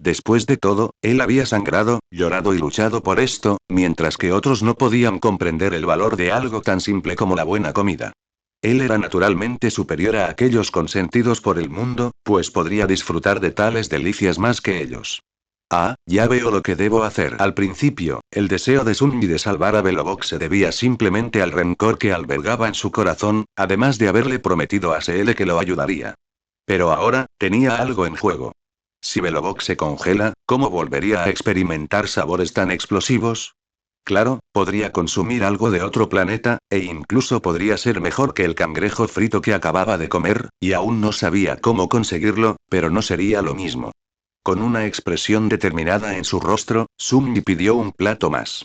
Después de todo, él había sangrado, llorado y luchado por esto, mientras que otros no podían comprender el valor de algo tan simple como la buena comida. Él era naturalmente superior a aquellos consentidos por el mundo, pues podría disfrutar de tales delicias más que ellos. Ah, ya veo lo que debo hacer. Al principio, el deseo de Sunmi de salvar a Belobog se debía simplemente al rencor que albergaba en su corazón, además de haberle prometido a Seele que lo ayudaría. Pero ahora, tenía algo en juego. Si Belobog se congela, ¿cómo volvería a experimentar sabores tan explosivos? Claro, podría consumir algo de otro planeta, e incluso podría ser mejor que el cangrejo frito que acababa de comer, y aún no sabía cómo conseguirlo, pero no sería lo mismo. Con una expresión determinada en su rostro, Summi pidió un plato más.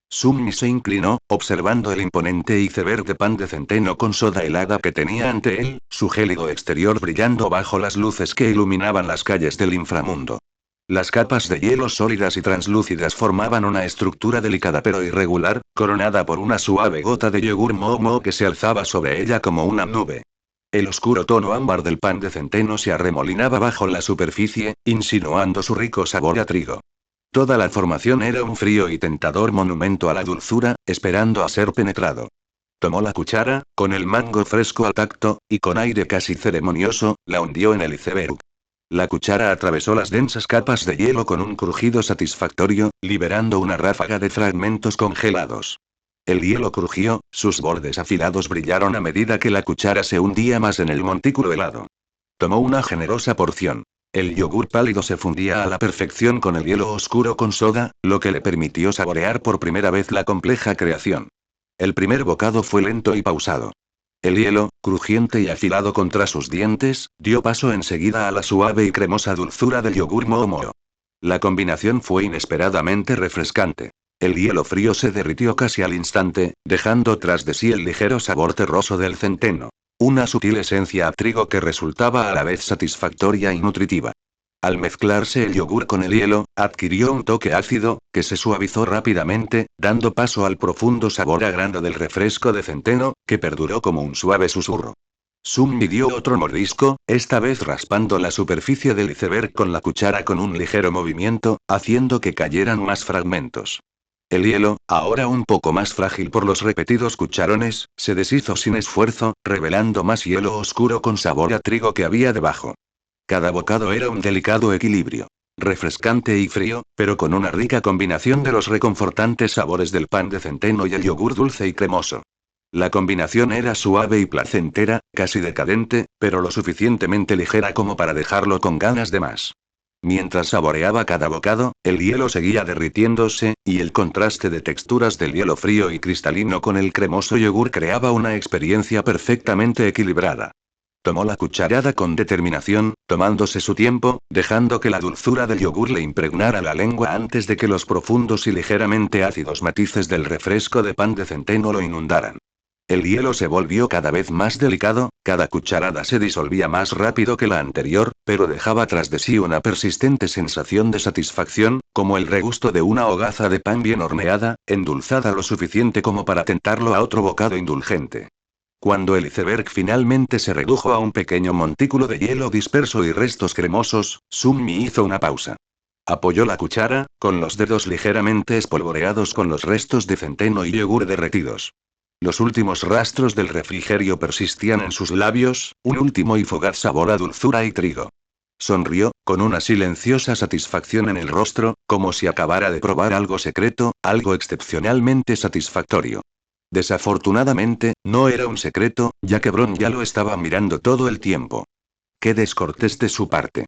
Summi se inclinó, observando el imponente iceberg de pan de centeno con soda helada que tenía ante él, su gélido exterior brillando bajo las luces que iluminaban las calles del inframundo. Las capas de hielo sólidas y translúcidas formaban una estructura delicada pero irregular, coronada por una suave gota de yogur momo que se alzaba sobre ella como una nube. El oscuro tono ámbar del pan de centeno se arremolinaba bajo la superficie, insinuando su rico sabor a trigo. Toda la formación era un frío y tentador monumento a la dulzura, esperando a ser penetrado. Tomó la cuchara, con el mango fresco al tacto, y con aire casi ceremonioso, la hundió en el iceberg. La cuchara atravesó las densas capas de hielo con un crujido satisfactorio, liberando una ráfaga de fragmentos congelados. El hielo crujió, sus bordes afilados brillaron a medida que la cuchara se hundía más en el montículo helado. Tomó una generosa porción. El yogur pálido se fundía a la perfección con el hielo oscuro con soda, lo que le permitió saborear por primera vez la compleja creación. El primer bocado fue lento y pausado. El hielo, crujiente y afilado contra sus dientes, dio paso enseguida a la suave y cremosa dulzura del yogur momo. La combinación fue inesperadamente refrescante. El hielo frío se derritió casi al instante, dejando tras de sí el ligero sabor terroso del centeno. Una sutil esencia a trigo que resultaba a la vez satisfactoria y nutritiva. Al mezclarse el yogur con el hielo, adquirió un toque ácido, que se suavizó rápidamente, dando paso al profundo sabor a grano del refresco de centeno, que perduró como un suave susurro. Summi dio otro mordisco, esta vez raspando la superficie del iceberg con la cuchara con un ligero movimiento, haciendo que cayeran más fragmentos. El hielo, ahora un poco más frágil por los repetidos cucharones, se deshizo sin esfuerzo, revelando más hielo oscuro con sabor a trigo que había debajo. Cada bocado era un delicado equilibrio. Refrescante y frío, pero con una rica combinación de los reconfortantes sabores del pan de centeno y el yogur dulce y cremoso. La combinación era suave y placentera, casi decadente, pero lo suficientemente ligera como para dejarlo con ganas de más. Mientras saboreaba cada bocado, el hielo seguía derritiéndose, y el contraste de texturas del hielo frío y cristalino con el cremoso yogur creaba una experiencia perfectamente equilibrada. Tomó la cucharada con determinación, tomándose su tiempo, dejando que la dulzura del yogur le impregnara la lengua antes de que los profundos y ligeramente ácidos matices del refresco de pan de centeno lo inundaran. El hielo se volvió cada vez más delicado, cada cucharada se disolvía más rápido que la anterior, pero dejaba tras de sí una persistente sensación de satisfacción, como el regusto de una hogaza de pan bien horneada, endulzada lo suficiente como para tentarlo a otro bocado indulgente. Cuando el iceberg finalmente se redujo a un pequeño montículo de hielo disperso y restos cremosos, Summi hizo una pausa. Apoyó la cuchara, con los dedos ligeramente espolvoreados con los restos de centeno y yogur derretidos. Los últimos rastros del refrigerio persistían en sus labios, un último y fugaz sabor a dulzura y trigo. Sonrió, con una silenciosa satisfacción en el rostro, como si acabara de probar algo secreto, algo excepcionalmente satisfactorio. Desafortunadamente, no era un secreto, ya que Bron ya lo estaba mirando todo el tiempo. Qué descortés de su parte.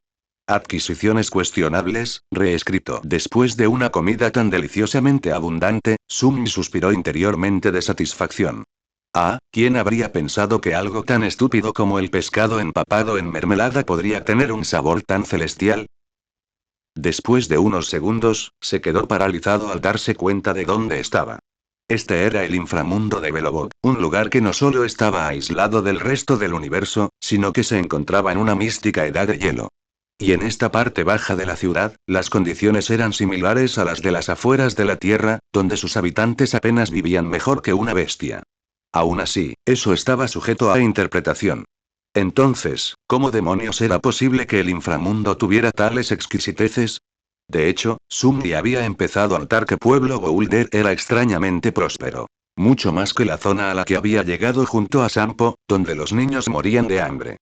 Adquisiciones cuestionables, reescrito. Después de una comida tan deliciosamente abundante, Summi suspiró interiormente de satisfacción. Ah, ¿quién habría pensado que algo tan estúpido como el pescado empapado en mermelada podría tener un sabor tan celestial? Después de unos segundos, se quedó paralizado al darse cuenta de dónde estaba. Este era el inframundo de Belobog, un lugar que no solo estaba aislado del resto del universo, sino que se encontraba en una mística edad de hielo. Y en esta parte baja de la ciudad, las condiciones eran similares a las de las afueras de la Tierra, donde sus habitantes apenas vivían mejor que una bestia. Aún así, eso estaba sujeto a interpretación. Entonces, ¿cómo demonios era posible que el inframundo tuviera tales exquisiteces? De hecho, Sumni había empezado a notar que Pueblo Boulder era extrañamente próspero. Mucho más que la zona a la que había llegado junto a Sampo, donde los niños morían de hambre.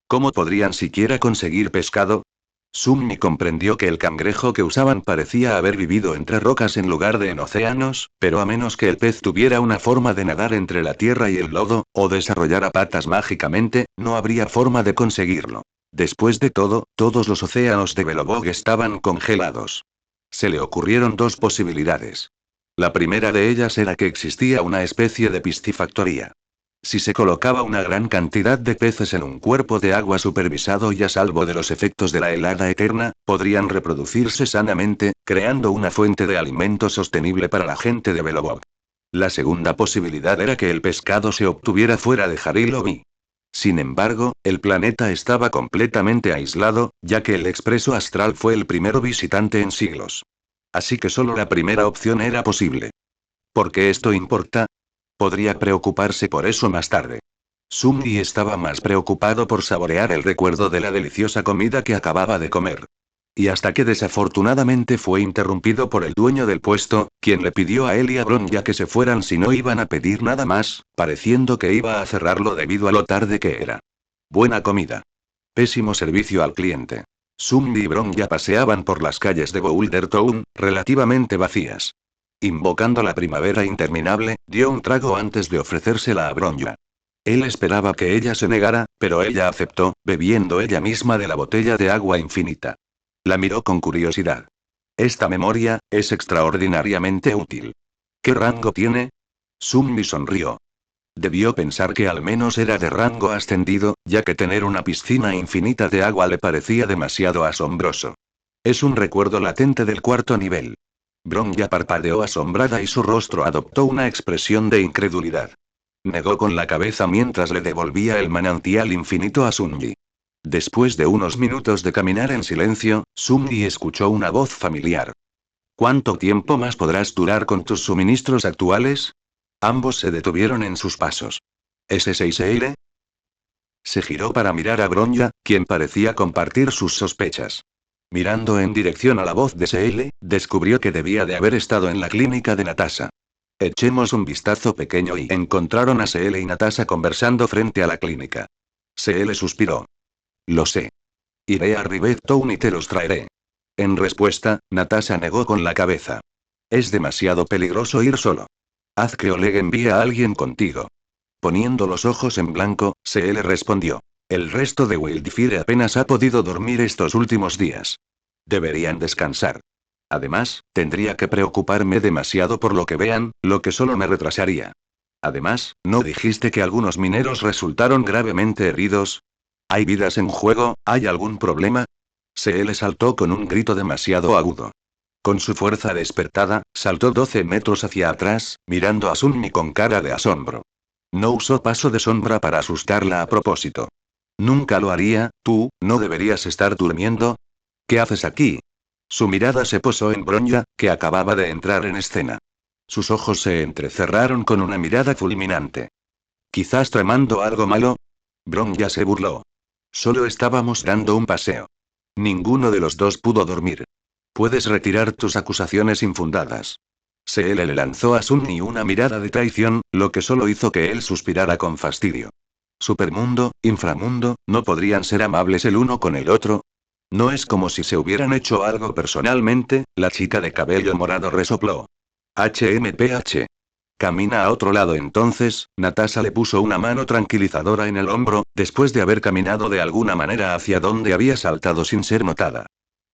¿Cómo podrían siquiera conseguir pescado? Sumni comprendió que el cangrejo que usaban parecía haber vivido entre rocas en lugar de en océanos, pero a menos que el pez tuviera una forma de nadar entre la tierra y el lodo, o desarrollara patas mágicamente, no habría forma de conseguirlo. Después de todo, todos los océanos de Belobog estaban congelados. Se le ocurrieron dos posibilidades. La primera de ellas era que existía una especie de piscifactoría. Si se colocaba una gran cantidad de peces en un cuerpo de agua supervisado y a salvo de los efectos de la helada eterna, podrían reproducirse sanamente, creando una fuente de alimento sostenible para la gente de Belobog. La segunda posibilidad era que el pescado se obtuviera fuera de Harilobi. Sin embargo, el planeta estaba completamente aislado, ya que el expreso astral fue el primero visitante en siglos. Así que solo la primera opción era posible. ¿Por qué esto importa? Podría preocuparse por eso más tarde. Sumni estaba más preocupado por saborear el recuerdo de la deliciosa comida que acababa de comer. Y hasta que desafortunadamente fue interrumpido por el dueño del puesto, quien le pidió a él y a Bronya que se fueran si no iban a pedir nada más, pareciendo que iba a cerrarlo debido a lo tarde que era. Buena comida. Pésimo servicio al cliente. Sumni y Bronya paseaban por las calles de Boulder Town, relativamente vacías. Invocando la primavera interminable, dio un trago antes de ofrecérsela a Bronya. Él esperaba que ella se negara, pero ella aceptó, bebiendo ella misma de la botella de agua infinita. La miró con curiosidad. Esta memoria, es extraordinariamente útil. ¿Qué rango tiene? Sumni sonrió. Debió pensar que al menos era de rango ascendido, ya que tener una piscina infinita de agua le parecía demasiado asombroso. Es un recuerdo latente del cuarto nivel. Bronya parpadeó asombrada y su rostro adoptó una expresión de incredulidad. Negó con la cabeza mientras le devolvía el manantial infinito a Sumni. Después de unos minutos de caminar en silencio, Sumni escuchó una voz familiar. ¿Cuánto tiempo más podrás durar con tus suministros actuales? Ambos se detuvieron en sus pasos. ¿Ese Seisei? Se giró para mirar a Bronya, quien parecía compartir sus sospechas. Mirando en dirección a la voz de Seele, descubrió que debía de haber estado en la clínica de Natasha. Echemos un vistazo pequeño y encontraron a Seele y Natasha conversando frente a la clínica. Seele suspiró. Lo sé. Iré a Rivet Town y te los traeré. En respuesta, Natasha negó con la cabeza. Es demasiado peligroso ir solo. Haz que Oleg envíe a alguien contigo. Poniendo los ojos en blanco, Seele respondió. El resto de Wildfire apenas ha podido dormir estos últimos días. Deberían descansar. Además, tendría que preocuparme demasiado por lo que vean, lo que solo me retrasaría. Además, ¿no dijiste que algunos mineros resultaron gravemente heridos? ¿Hay vidas en juego? ¿Hay algún problema? Seele saltó con un grito demasiado agudo. Con su fuerza despertada, saltó 12 metros hacia atrás, mirando a Sunmi con cara de asombro. No usó paso de sombra para asustarla a propósito. Nunca lo haría, tú, ¿no deberías estar durmiendo? ¿Qué haces aquí? Su mirada se posó en Bronya, que acababa de entrar en escena. Sus ojos se entrecerraron con una mirada fulminante. ¿Quizás tramando algo malo? Bronya se burló. Solo estábamos dando un paseo. Ninguno de los dos pudo dormir. Puedes retirar tus acusaciones infundadas. Seele le lanzó a Sunni una mirada de traición, lo que solo hizo que él suspirara con fastidio. Supermundo, inframundo, ¿no podrían ser amables el uno con el otro? No es como si se hubieran hecho algo personalmente, la chica de cabello morado resopló. HMPH. Camina a otro lado entonces, Natasha le puso una mano tranquilizadora en el hombro, después de haber caminado de alguna manera hacia donde había saltado sin ser notada.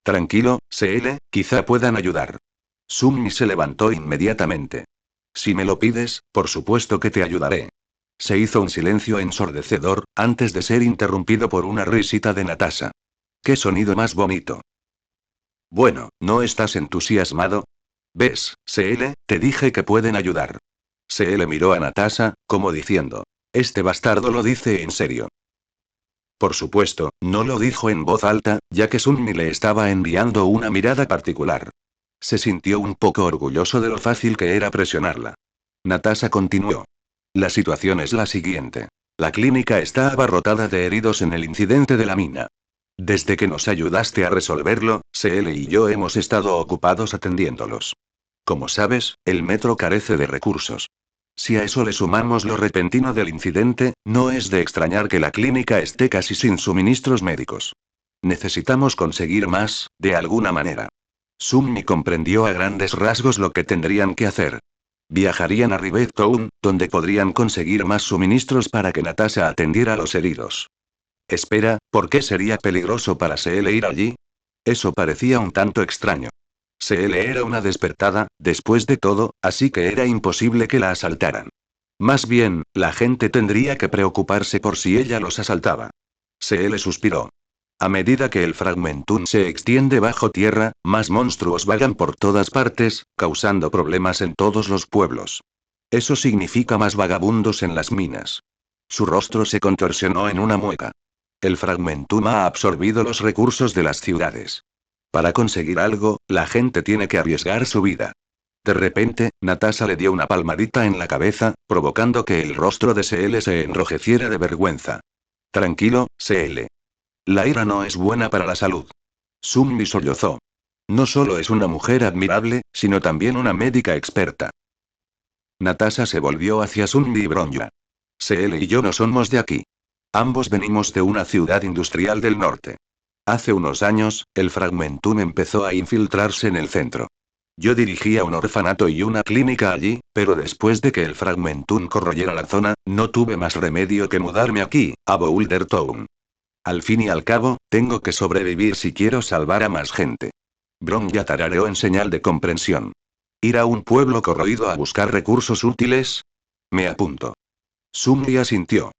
Tranquilo, CL, quizá puedan ayudar. Summi se levantó inmediatamente. Si me lo pides, por supuesto que te ayudaré. Se hizo un silencio ensordecedor, antes de ser interrumpido por una risita de Natasha. ¡Qué sonido más bonito! Bueno, ¿no estás entusiasmado? ¿Ves, CL, te dije que pueden ayudar? CL miró a Natasha, como diciendo. Este bastardo lo dice en serio. Por supuesto, no lo dijo en voz alta, ya que Sunmi le estaba enviando una mirada particular. Se sintió un poco orgulloso de lo fácil que era presionarla. Natasha continuó. La situación es la siguiente. La clínica está abarrotada de heridos en el incidente de la mina. Desde que nos ayudaste a resolverlo, CL y yo hemos estado ocupados atendiéndolos. Como sabes, el metro carece de recursos. Si a eso le sumamos lo repentino del incidente, no es de extrañar que la clínica esté casi sin suministros médicos. Necesitamos conseguir más, de alguna manera. Sunmi comprendió a grandes rasgos lo que tendrían que hacer. Viajarían a Rivet Town, donde podrían conseguir más suministros para que Natasha atendiera a los heridos. Espera, ¿por qué sería peligroso para CL ir allí? Eso parecía un tanto extraño. CL era una despertada, después de todo, así que era imposible que la asaltaran. Más bien, la gente tendría que preocuparse por si ella los asaltaba. CL suspiró. A medida que el Fragmentum se extiende bajo tierra, más monstruos vagan por todas partes, causando problemas en todos los pueblos. Eso significa más vagabundos en las minas. Su rostro se contorsionó en una mueca. El Fragmentum ha absorbido los recursos de las ciudades. Para conseguir algo, la gente tiene que arriesgar su vida. De repente, Natasha le dio una palmadita en la cabeza, provocando que el rostro de CL se enrojeciera de vergüenza. Tranquilo, CL. La ira no es buena para la salud. Sunmi sollozó. No solo es una mujer admirable, sino también una médica experta. Natasha se volvió hacia Sunmi y Bronja. CL y yo no somos de aquí. Ambos venimos de una ciudad industrial del norte. Hace unos años, el Fragmentum empezó a infiltrarse en el centro. Yo dirigía un orfanato y una clínica allí, pero después de que el Fragmentum corroyera la zona, no tuve más remedio que mudarme aquí, a Boulder Town. Al fin y al cabo, tengo que sobrevivir si quiero salvar a más gente. Bronja tarareó en señal de comprensión. ¿Ir a un pueblo corroído a buscar recursos útiles? Me apunto. Sunmi asintió.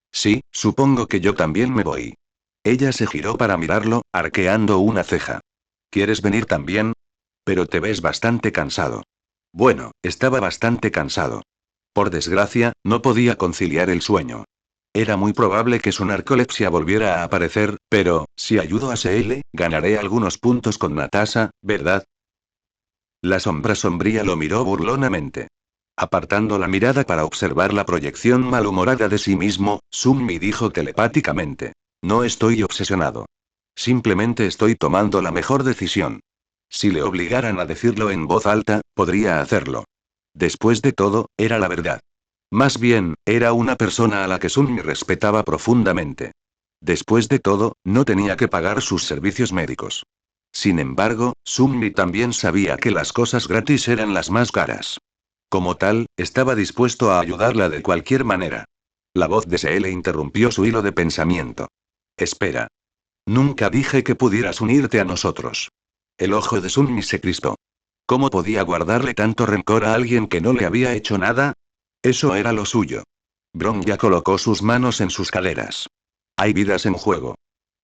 Sí, supongo que yo también me voy. Ella se giró para mirarlo, arqueando una ceja. ¿Quieres venir también? Pero te ves bastante cansado. Bueno, estaba bastante cansado. Por desgracia, no podía conciliar el sueño. Era muy probable que su narcolepsia volviera a aparecer, pero, si ayudo a CL, ganaré algunos puntos con Natasha, ¿verdad? La sombra sombría lo miró burlonamente. Apartando la mirada para observar la proyección malhumorada de sí mismo, Sunmi dijo telepáticamente. No estoy obsesionado. Simplemente estoy tomando la mejor decisión. Si le obligaran a decirlo en voz alta, podría hacerlo. Después de todo, era la verdad. Más bien, era una persona a la que Sunmi respetaba profundamente. Después de todo, no tenía que pagar sus servicios médicos. Sin embargo, Sunmi también sabía que las cosas gratis eran las más caras. Como tal, estaba dispuesto a ayudarla de cualquier manera. La voz de CL interrumpió su hilo de pensamiento. Espera. Nunca dije que pudieras unirte a nosotros. El ojo de Sunmi se crispó. ¿Cómo podía guardarle tanto rencor a alguien que no le había hecho nada? Eso era lo suyo. Bronja colocó sus manos en sus caderas. Hay vidas en juego.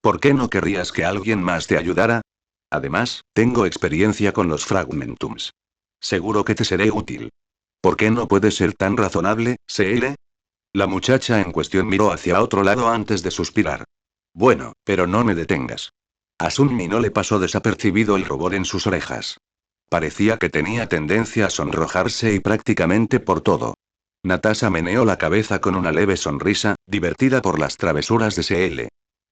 ¿Por qué no querrías que alguien más te ayudara? Además, tengo experiencia con los Fragmentums. Seguro que te seré útil. ¿Por qué no puedes ser tan razonable, CL? La muchacha en cuestión miró hacia otro lado antes de suspirar. Bueno, pero no me detengas. A Sunmi no le pasó desapercibido el rubor en sus orejas. Parecía que tenía tendencia a sonrojarse y prácticamente por todo. Natasha meneó la cabeza con una leve sonrisa, divertida por las travesuras de CL.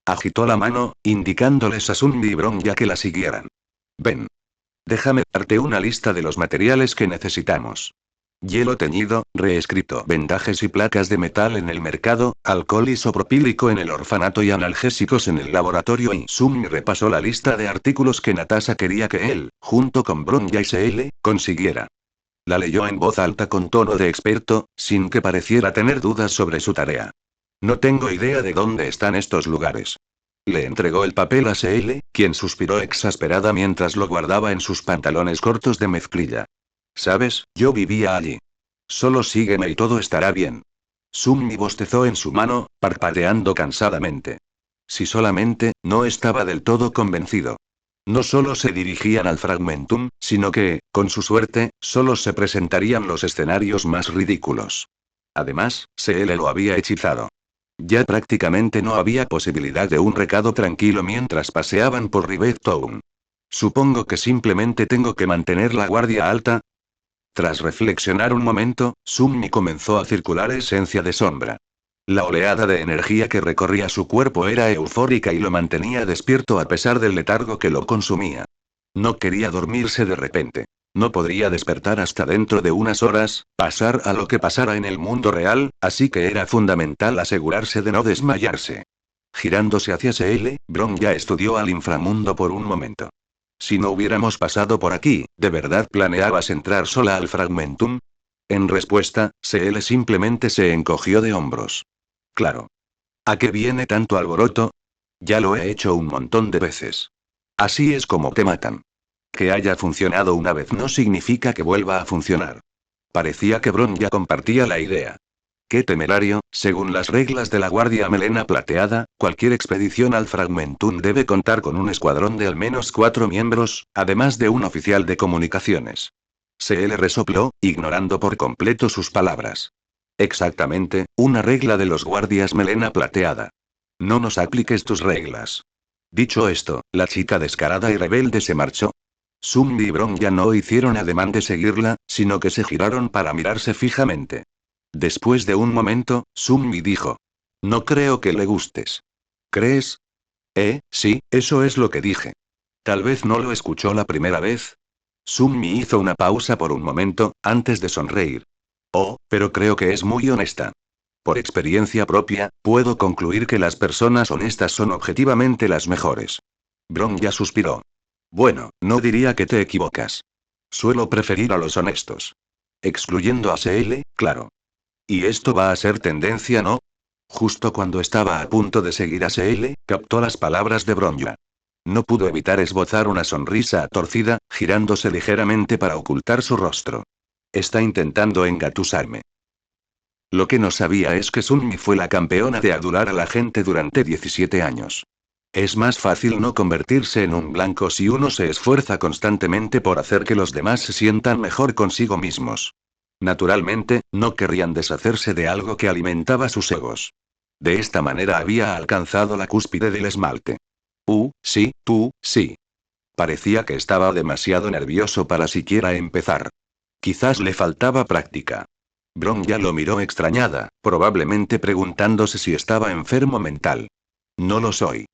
Agitó la mano, indicándoles a Sunmi y Bronja que la siguieran. Ven. Déjame darte una lista de los materiales que necesitamos. Hielo teñido, reescrito, vendajes y placas de metal en el mercado, alcohol isopropílico en el orfanato y analgésicos en el laboratorio. Y Sunmi repasó la lista de artículos que Natasha quería que él, junto con Bronja y CL, consiguiera. La leyó en voz alta con tono de experto, sin que pareciera tener dudas sobre su tarea. No tengo idea de dónde están estos lugares. Le entregó el papel a CL, quien suspiró exasperada mientras lo guardaba en sus pantalones cortos de mezclilla. ¿Sabes? Yo vivía allí. Solo sígueme y todo estará bien. Sunmi bostezó en su mano, parpadeando cansadamente. Si solamente, no estaba del todo convencido. No solo se dirigían al Fragmentum, sino que, con su suerte, solo se presentarían los escenarios más ridículos. Además, CL lo había hechizado. Ya prácticamente no había posibilidad de un recado tranquilo mientras paseaban por Rivet Town. Supongo que simplemente tengo que mantener la guardia alta. Tras reflexionar un momento, Sunmi comenzó a circular esencia de sombra. La oleada de energía que recorría su cuerpo era eufórica y lo mantenía despierto a pesar del letargo que lo consumía. No quería dormirse de repente. No podría despertar hasta dentro de unas horas, pasar a lo que pasara en el mundo real, así que era fundamental asegurarse de no desmayarse. Girándose hacia SL, Bron ya estudió al inframundo por un momento. Si no hubiéramos pasado por aquí, ¿de verdad planeabas entrar sola al Fragmentum? En respuesta, SL simplemente se encogió de hombros. Claro. ¿A qué viene tanto alboroto? Ya lo he hecho un montón de veces. Así es como te matan. Que haya funcionado una vez no significa que vuelva a funcionar. Parecía que Bron ya compartía la idea. Qué temerario, según las reglas de la Guardia Melena Plateada, cualquier expedición al Fragmentum debe contar con un escuadrón de al menos 4 miembros, además de un oficial de comunicaciones. Se le resopló, ignorando por completo sus palabras. Exactamente, una regla de los guardias Melena Plateada. No nos apliques tus reglas. Dicho esto, la chica descarada y rebelde se marchó. Summi y Bron ya no hicieron ademán de seguirla, sino que se giraron para mirarse fijamente. Después de un momento, Summi dijo. No creo que le gustes. ¿Crees? Sí, eso es lo que dije. Tal vez no lo escuchó la primera vez. Summi hizo una pausa por un momento, antes de sonreír. Oh, pero creo que es muy honesta. Por experiencia propia, puedo concluir que las personas honestas son objetivamente las mejores. Bron ya suspiró. Bueno, no diría que te equivocas. Suelo preferir a los honestos. Excluyendo a SL, claro. Y esto va a ser tendencia, ¿no? Justo cuando estaba a punto de seguir a SL, captó las palabras de Bronja. No pudo evitar esbozar una sonrisa torcida, girándose ligeramente para ocultar su rostro. Está intentando engatusarme. Lo que no sabía es que Sunmi fue la campeona de adular a la gente durante 17 años. Es más fácil no convertirse en un blanco si uno se esfuerza constantemente por hacer que los demás se sientan mejor consigo mismos. Naturalmente, no querrían deshacerse de algo que alimentaba sus egos. De esta manera había alcanzado la cúspide del esmalte. Sí, sí. Parecía que estaba demasiado nervioso para siquiera empezar. Quizás le faltaba práctica. Bron ya lo miró extrañada, probablemente preguntándose si estaba enfermo mental. No lo soy.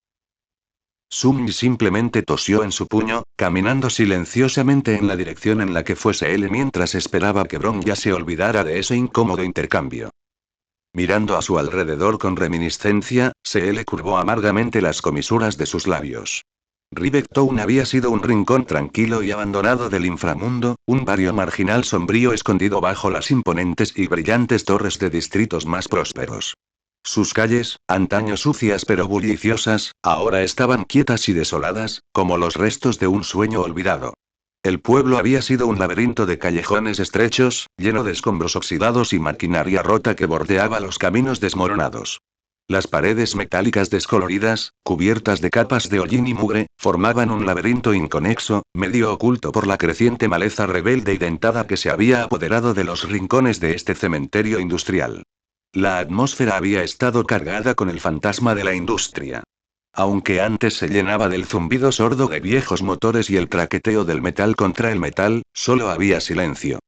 Summi simplemente tosió en su puño, caminando silenciosamente en la dirección en la que fuese él mientras esperaba que Bron ya se olvidara de ese incómodo intercambio. Mirando a su alrededor con reminiscencia, se le curvó amargamente las comisuras de sus labios. Rivek Town había sido un rincón tranquilo y abandonado del inframundo, un barrio marginal sombrío escondido bajo las imponentes y brillantes torres de distritos más prósperos. Sus calles, antaño sucias pero bulliciosas, ahora estaban quietas y desoladas, como los restos de un sueño olvidado. El pueblo había sido un laberinto de callejones estrechos, lleno de escombros oxidados y maquinaria rota que bordeaba los caminos desmoronados. Las paredes metálicas descoloridas, cubiertas de capas de hollín y mugre, formaban un laberinto inconexo, medio oculto por la creciente maleza rebelde y dentada que se había apoderado de los rincones de este cementerio industrial. La atmósfera había estado cargada con el fantasma de la industria. Aunque antes se llenaba del zumbido sordo de viejos motores y el traqueteo del metal contra el metal, solo había silencio.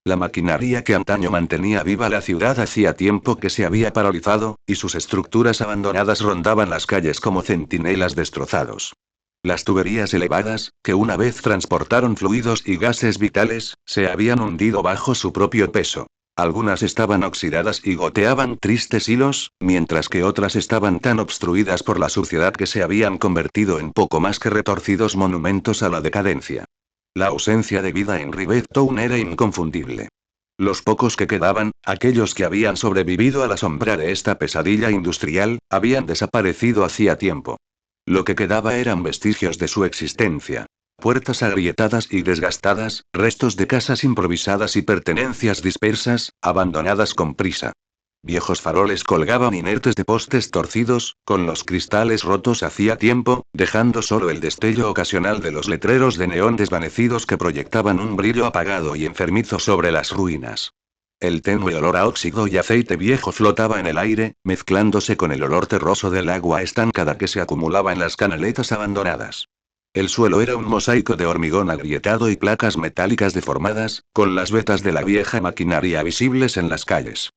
La maquinaria que antaño mantenía viva la ciudad hacía tiempo que se había paralizado, y sus estructuras abandonadas rondaban las calles como centinelas destrozados. Las tuberías elevadas, que una vez transportaron fluidos y gases vitales, se habían hundido bajo su propio peso. Algunas estaban oxidadas y goteaban tristes hilos, mientras que otras estaban tan obstruidas por la suciedad que se habían convertido en poco más que retorcidos monumentos a la decadencia. La ausencia de vida en Rivek Town era inconfundible. Los pocos que quedaban, aquellos que habían sobrevivido a la sombra de esta pesadilla industrial, habían desaparecido hacía tiempo. Lo que quedaba eran vestigios de su existencia. Puertas agrietadas y desgastadas, restos de casas improvisadas y pertenencias dispersas, abandonadas con prisa. Viejos faroles colgaban inertes de postes torcidos, con los cristales rotos hacía tiempo, dejando solo el destello ocasional de los letreros de neón desvanecidos que proyectaban un brillo apagado y enfermizo sobre las ruinas. El tenue olor a óxido y aceite viejo flotaba en el aire, mezclándose con el olor terroso del agua estancada que se acumulaba en las canaletas abandonadas. El suelo era un mosaico de hormigón agrietado y placas metálicas deformadas, con las vetas de la vieja maquinaria visibles en las calles.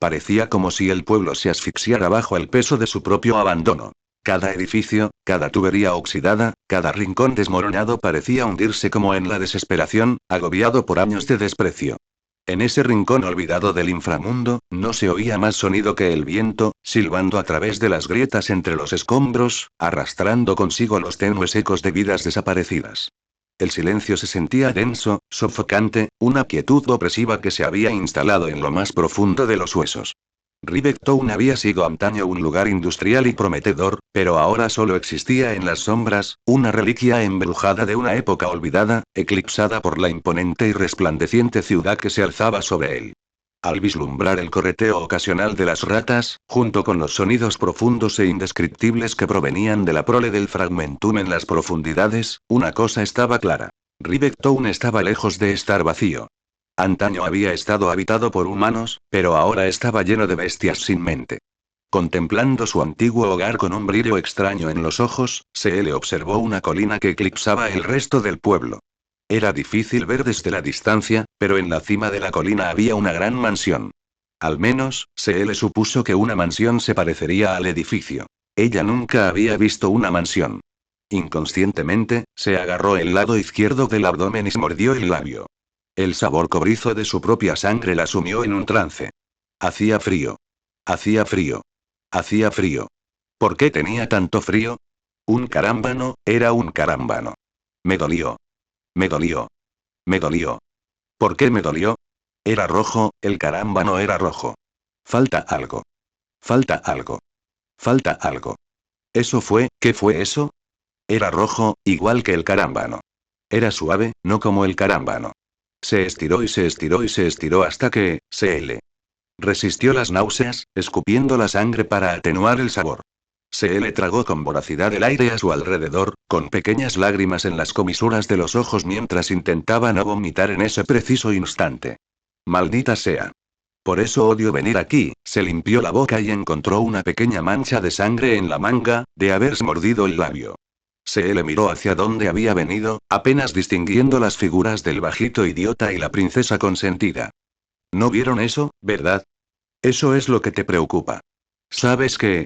Parecía como si el pueblo se asfixiara bajo el peso de su propio abandono. Cada edificio, cada tubería oxidada, cada rincón desmoronado parecía hundirse como en la desesperación, agobiado por años de desprecio. En ese rincón olvidado del inframundo, no se oía más sonido que el viento, silbando a través de las grietas entre los escombros, arrastrando consigo los tenues ecos de vidas desaparecidas. El silencio se sentía denso, sofocante, una quietud opresiva que se había instalado en lo más profundo de los huesos. Rivectown había sido antaño un lugar industrial y prometedor, pero ahora solo existía en las sombras, una reliquia embrujada de una época olvidada, eclipsada por la imponente y resplandeciente ciudad que se alzaba sobre él. Al vislumbrar el correteo ocasional de las ratas, junto con los sonidos profundos e indescriptibles que provenían de la prole del fragmentum en las profundidades, una cosa estaba clara. Rivectown estaba lejos de estar vacío. Antaño había estado habitado por humanos, pero ahora estaba lleno de bestias sin mente. Contemplando su antiguo hogar con un brillo extraño en los ojos, se le observó una colina que eclipsaba el resto del pueblo. Era difícil ver desde la distancia, pero en la cima de la colina había una gran mansión. Al menos, se le supuso que una mansión se parecería al edificio. Ella nunca había visto una mansión. Inconscientemente, se agarró el lado izquierdo del abdomen y se mordió el labio. El sabor cobrizo de su propia sangre la sumió en un trance. Hacía frío. Hacía frío. Hacía frío. ¿Por qué tenía tanto frío? Un carámbano, era un carámbano. Me dolió. Me dolió. Me dolió. ¿Por qué me dolió? Era rojo, el carámbano era rojo. Falta algo. Falta algo. Falta algo. ¿Qué fue eso? Era rojo, igual que el carámbano. Era suave, no como el carámbano. Se estiró y se estiró y se estiró hasta que, resistió las náuseas, escupiendo la sangre para atenuar el sabor. Se le tragó con voracidad el aire a su alrededor, con pequeñas lágrimas en las comisuras de los ojos mientras intentaba no vomitar en ese preciso instante. Maldita sea. Por eso odio venir aquí. Se limpió la boca y encontró una pequeña mancha de sangre en la manga, de haberse mordido el labio. Se le miró hacia donde había venido, apenas distinguiendo las figuras del bajito idiota y la princesa consentida. ¿No vieron eso, verdad? Eso es lo que te preocupa. ¿Sabes qué?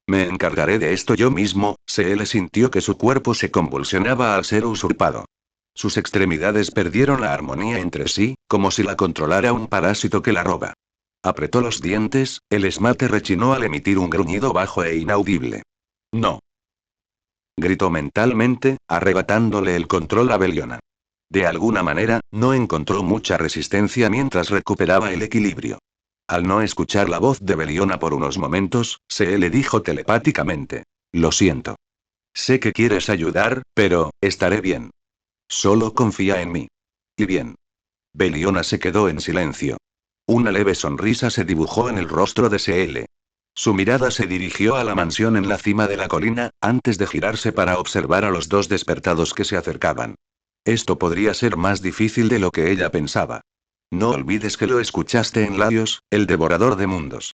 Me encargaré de esto yo mismo. Se le sintió que su cuerpo se convulsionaba al ser usurpado. Sus extremidades perdieron la armonía entre sí, como si la controlara un parásito que la roba. Apretó los dientes, el esmalte rechinó al emitir un gruñido bajo e inaudible. No. Gritó mentalmente, arrebatándole el control a Beliona. De alguna manera, no encontró mucha resistencia mientras recuperaba el equilibrio. Al no escuchar la voz de Beliona por unos momentos, se le dijo telepáticamente. Lo siento. Sé que quieres ayudar, pero, estaré bien. Solo confía en mí. Y bien. Beliona se quedó en silencio. Una leve sonrisa se dibujó en el rostro de Se. Su mirada se dirigió a la mansión en la cima de la colina, antes de girarse para observar a los dos despertados que se acercaban. Esto podría ser más difícil de lo que ella pensaba. No olvides que lo escuchaste en Laios, el devorador de mundos.